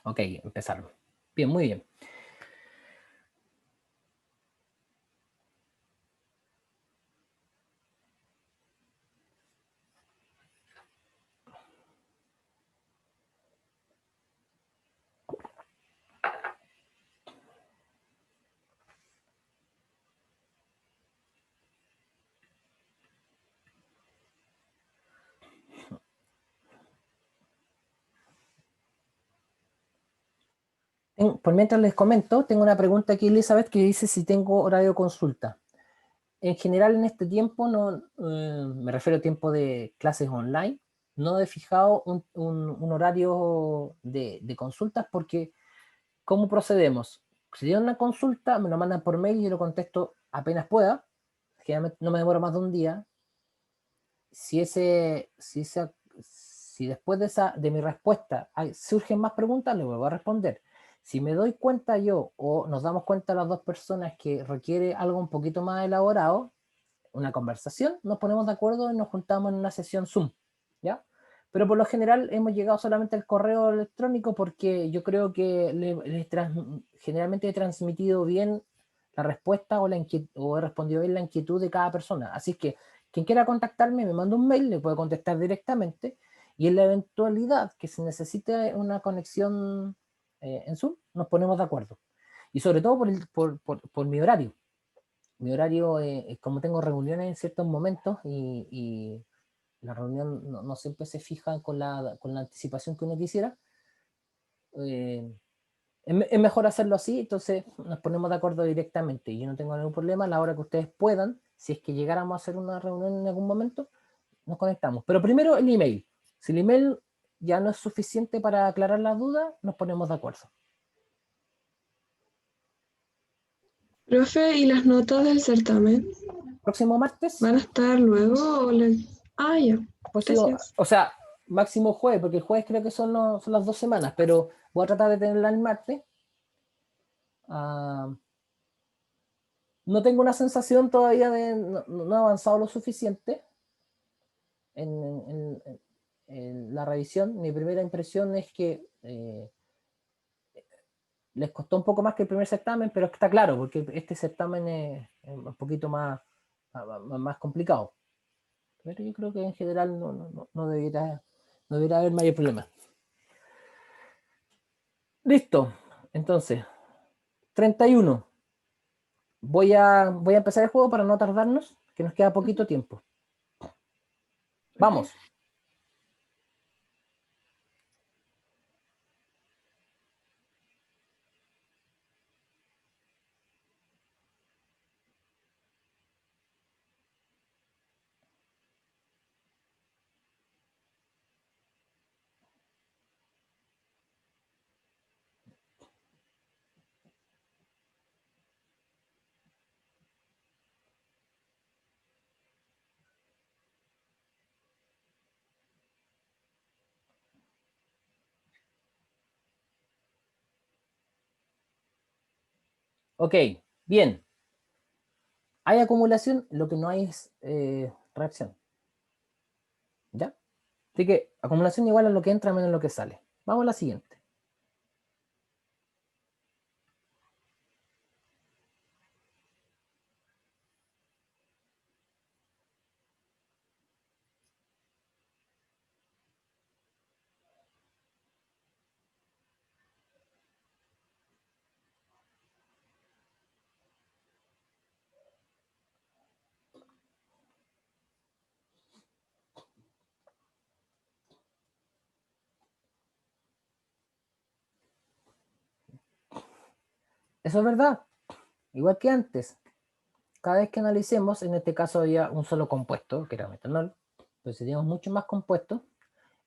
Ok, empezaron. Bien, muy bien. Por mientras les comento, tengo una pregunta aquí, Elizabeth, que dice si tengo horario de consulta. En general, en este tiempo, no, me refiero a tiempo de clases online, no he fijado un horario de consultas porque, ¿cómo procedemos? Si tienen una consulta, me lo mandan por mail y yo lo contesto apenas pueda. Generalmente no me demoro más de un día. Si después de mi respuesta surgen más preguntas, le vuelvo a responder. Si me doy cuenta yo o nos damos cuenta las dos personas que requiere algo un poquito más elaborado, una conversación, nos ponemos de acuerdo y nos juntamos en una sesión Zoom, ¿ya? Pero por lo general hemos llegado solamente al correo electrónico porque yo creo que generalmente he transmitido bien la respuesta o he respondido bien la inquietud de cada persona. Así que quien quiera contactarme me manda un mail, le puedo contestar directamente y en la eventualidad que se necesite una conexión en Zoom, nos ponemos de acuerdo. Y sobre todo por mi horario. Mi horario, como tengo reuniones en ciertos momentos y la reunión no siempre se fija con la anticipación que uno quisiera, es mejor hacerlo así, entonces nos ponemos de acuerdo directamente y yo no tengo ningún problema. A la hora que ustedes puedan, si es que llegáramos a hacer una reunión en algún momento, nos conectamos. Pero primero el email. Si el email ya no es suficiente para aclarar las dudas, nos ponemos de acuerdo. Profe, ¿y las notas del certamen Próximo martes. van a estar luego o Ah, ya. Pues digo, Gracias. o sea, máximo jueves, porque el jueves creo que son las 2 semanas, pero voy a tratar de tenerla el martes. Ah, no tengo una sensación todavía de, no he avanzado lo suficiente en la revisión. Mi primera impresión es que les costó un poco más que el primer certamen, pero está claro, porque este certamen es un poquito más complicado. Pero yo creo que en general no debería haber mayor problema. Listo. Entonces, 31. Voy a empezar el juego para no tardarnos, que nos queda poquito tiempo. Vamos. Ok, bien. Hay acumulación, lo que no hay es reacción. ¿Ya? Así que acumulación igual a lo que entra menos lo que sale. Vamos a la siguiente. Eso es verdad. Igual que antes. Cada vez que analicemos, en este caso había un solo compuesto, que era metanol, pero si tenemos muchos más compuestos,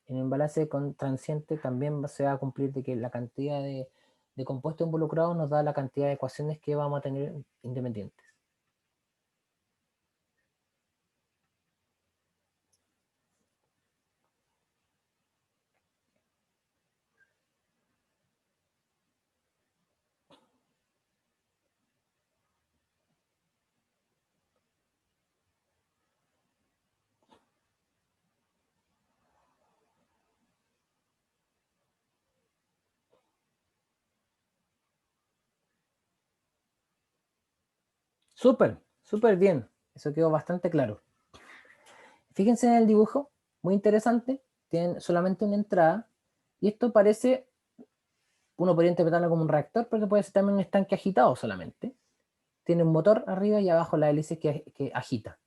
en el balance con transiente también se va a cumplir de que la cantidad de compuestos involucrados nos da la cantidad de ecuaciones que vamos a tener independientes. Súper, súper bien. Eso quedó bastante claro. Fíjense en el dibujo, muy interesante. Tienen solamente una entrada. Y esto parece, uno podría interpretarlo como un reactor, pero puede ser también un estanque agitado solamente. Tiene un motor arriba y abajo la hélice que agita.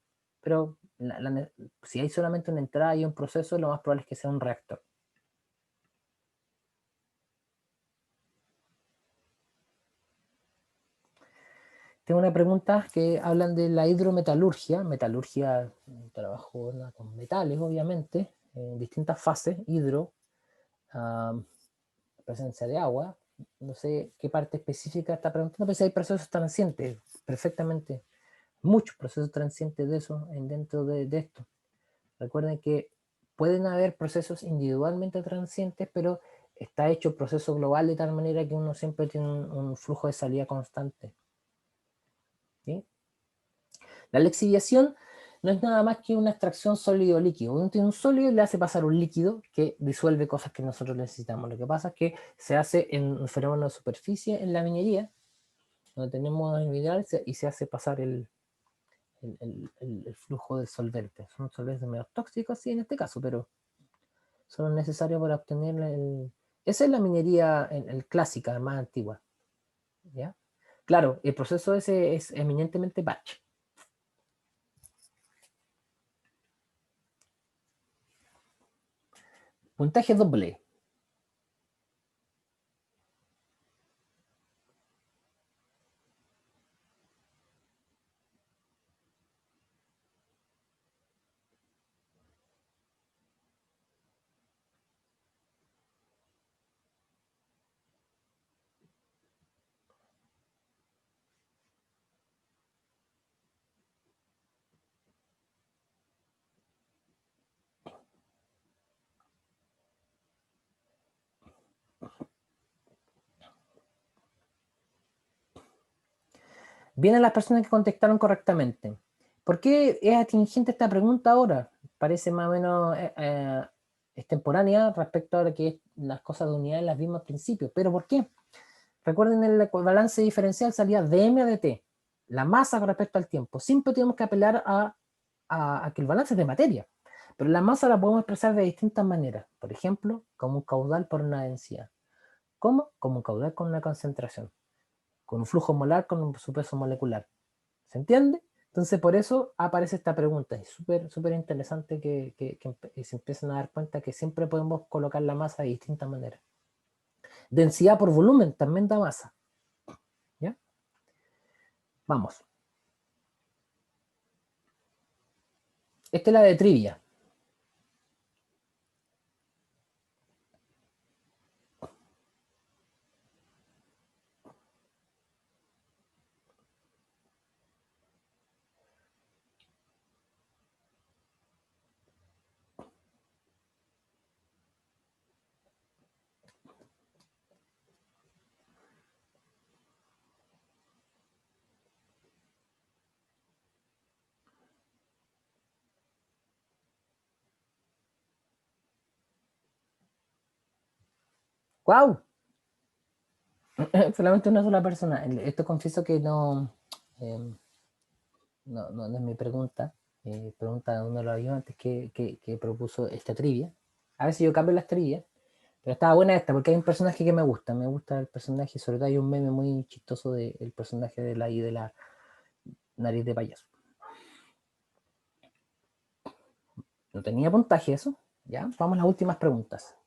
Pero si hay solamente una entrada y un proceso, lo más probable es que sea un reactor. Tengo una pregunta que hablan de la hidrometalurgia. Metalurgia, trabajo con metales, obviamente, en distintas fases. Hidro, presencia de agua. No sé qué parte específica está preguntando, pero si hay procesos transientes, perfectamente. Muchos procesos transientes de eso dentro de esto. Recuerden que pueden haber procesos individualmente transientes, pero está hecho el proceso global de tal manera que uno siempre tiene un flujo de salida constante. ¿Sí? La lixiviación no es nada más que una extracción sólido-líquido. Uno tiene un sólido y le hace pasar un líquido que disuelve cosas que nosotros necesitamos. Lo que pasa es que se hace en un fenómeno de superficie en la minería, donde tenemos el mineral y se hace pasar el flujo de solventes. Son solventes medio tóxicos, sí, en este caso, pero son necesarios para obtener esa es la minería clásica, más antigua. ¿Ya? Claro, el proceso ese es eminentemente batch. Puntaje doble. Vienen las personas que contestaron correctamente. ¿Por qué es atingente esta pregunta ahora? Parece más o menos extemporánea respecto a que las cosas de unidades las vimos al principio. ¿Pero por qué? Recuerden, el balance diferencial salía de m a de t, la masa con respecto al tiempo. Siempre tenemos que apelar a que el balance es de materia. Pero la masa la podemos expresar de distintas maneras. Por ejemplo, como un caudal por una densidad. ¿Cómo? Como un caudal con una concentración. Con un flujo molar con su peso molecular. ¿Se entiende? Entonces, por eso aparece esta pregunta. Es súper interesante que se empiecen a dar cuenta que siempre podemos colocar la masa de distintas maneras. Densidad por volumen también da masa. ¿Ya? Vamos. Esta es la de trivia. ¡Guau! Solamente una sola persona. Esto confieso que no es mi pregunta. Pregunta de uno de los ayudantes que propuso esta trivia. A veces yo cambio las trivias, pero estaba buena esta porque hay un personaje que me gusta. Me gusta el personaje, sobre todo hay un meme muy chistoso del personaje de la nariz de payaso. No tenía puntaje eso. Ya, vamos a las últimas preguntas.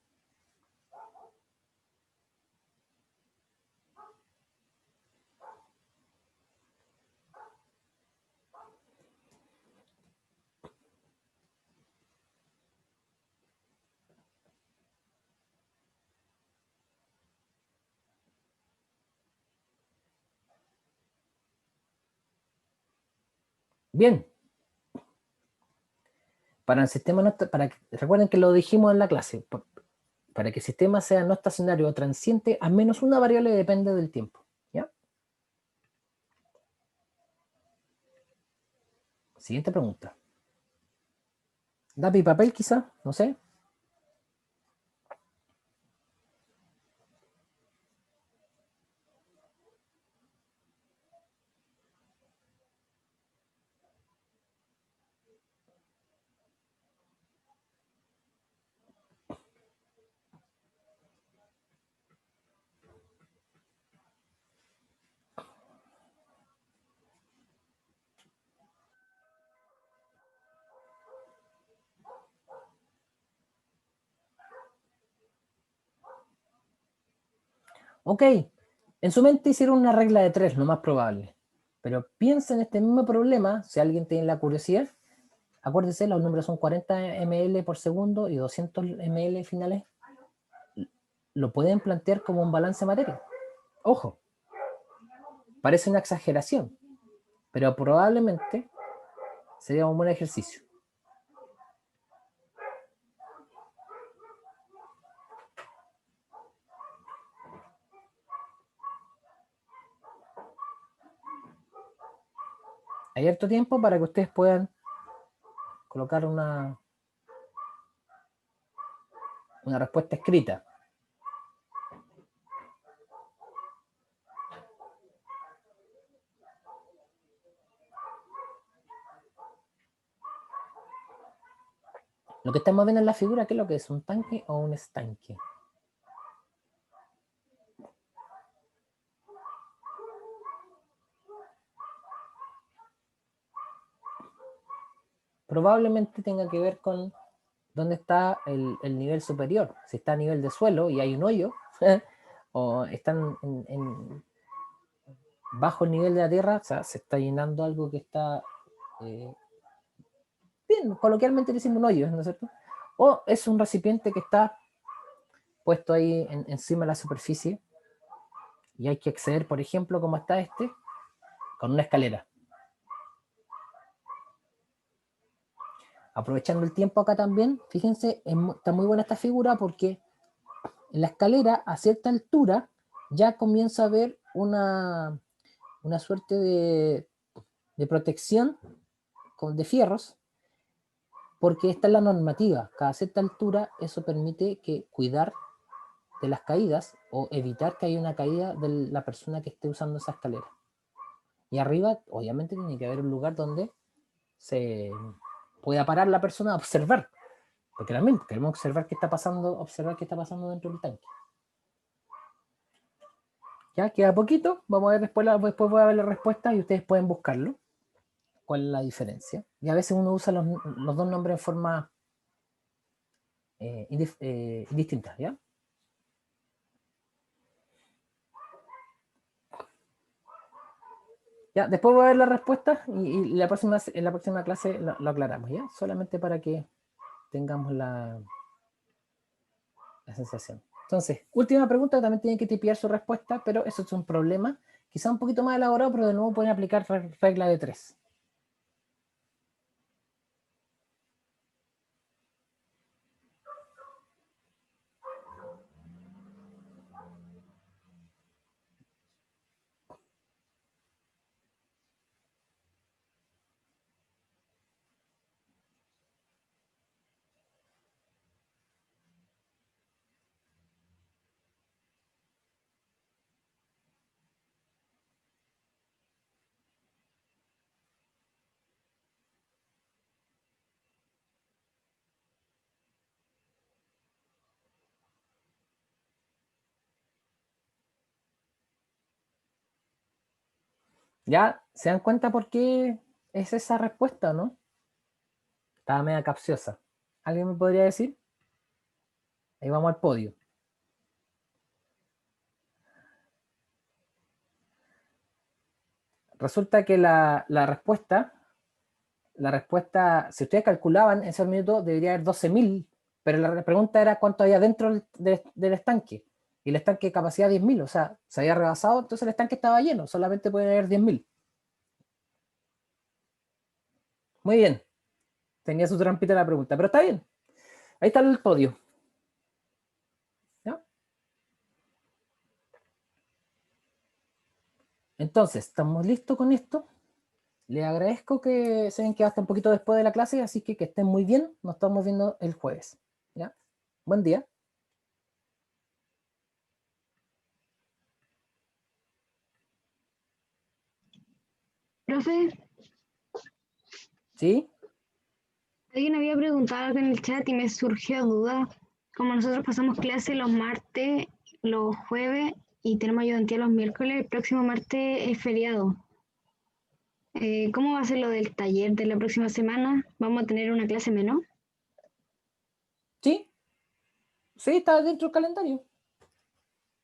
Bien. Para el sistema no, recuerden que lo dijimos en la clase. Para que el sistema sea no estacionario o transiente, al menos una variable depende del tiempo. ¿Ya? Siguiente pregunta. ¿Lápiz y papel quizá? No sé. Ok. En su mente hicieron una regla de 3, lo más probable. Pero piensen en este mismo problema, si alguien tiene la curiosidad. Acuérdense, los números son 40 ml por segundo y 200 ml finales. Lo pueden plantear como un balance de materia. Ojo, parece una exageración, pero probablemente sería un buen ejercicio. Hay harto tiempo para que ustedes puedan colocar una respuesta escrita. Lo que estamos viendo en la figura, ¿qué es lo que es? ¿Un tanque o un estanque? Probablemente tenga que ver con dónde está el nivel superior. Si está a nivel de suelo y hay un hoyo, o están bajo el nivel de la tierra, o sea, se está llenando algo que está, bien, coloquialmente decimos un hoyo, ¿no es cierto? O es un recipiente que está puesto ahí encima de la superficie y hay que acceder, por ejemplo, como está este, con una escalera. Aprovechando el tiempo acá también, fíjense, está muy buena esta figura porque en la escalera, a cierta altura, ya comienza a haber una una suerte de protección de fierros, porque esta es la normativa. Cada cierta altura eso permite que cuidar de las caídas o evitar que haya una caída de la persona que esté usando esa escalera. Y arriba, obviamente, tiene que haber un lugar donde se pueda parar la persona a observar, porque también queremos observar qué está pasando dentro del tanque. Ya queda poquito, vamos a ver después voy a ver la respuesta y ustedes pueden buscarlo. ¿Cuál es la diferencia? Y a veces uno usa los dos nombres en forma indistinta, ¿ya? Ya, después voy a ver la respuesta y en la próxima clase lo aclaramos, ¿ya? Solamente para que tengamos la sensación. Entonces, última pregunta, también tienen que tipear su respuesta, pero eso es un problema, quizá un poquito más elaborado, pero de nuevo pueden aplicar regla de 3. ¿Ya se dan cuenta por qué es esa respuesta, no? Estaba media capciosa. ¿Alguien me podría decir? Ahí vamos al podio. Resulta que la respuesta, si ustedes calculaban en ese minuto, debería haber 12.000, pero la pregunta era cuánto había dentro del estanque. Y el estanque capacidad 10.000, o sea, se había rebasado, entonces el estanque estaba lleno, solamente pueden haber 10.000. Muy bien, tenía su trampita la pregunta, pero está bien. Ahí está el podio. ¿Ya? Entonces, ¿estamos listos con esto? Les agradezco que se hayan quedado hasta un poquito después de la clase, así que estén muy bien. Nos estamos viendo el jueves. ¿Ya? Buen día. Profe, ¿Sí? alguien había preguntado algo en el chat y me surgió duda. Como nosotros pasamos clase los martes, los jueves y tenemos ayudantía los miércoles, el próximo martes es feriado. ¿Cómo va a ser lo del taller de la próxima semana? ¿Vamos a tener una clase menos? ¿Sí? Sí, está dentro del calendario.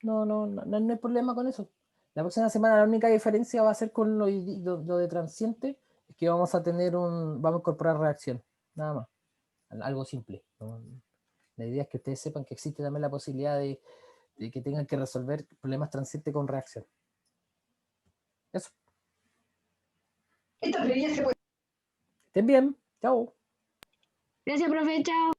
No hay problema con eso. La próxima semana la única diferencia va a ser con lo de transiente, es que vamos a incorporar reacción, nada más. Algo simple. ¿No? La idea es que ustedes sepan que existe también la posibilidad de que tengan que resolver problemas transientes con reacción. Eso. Estén bien. Chao. Gracias, profe, chao.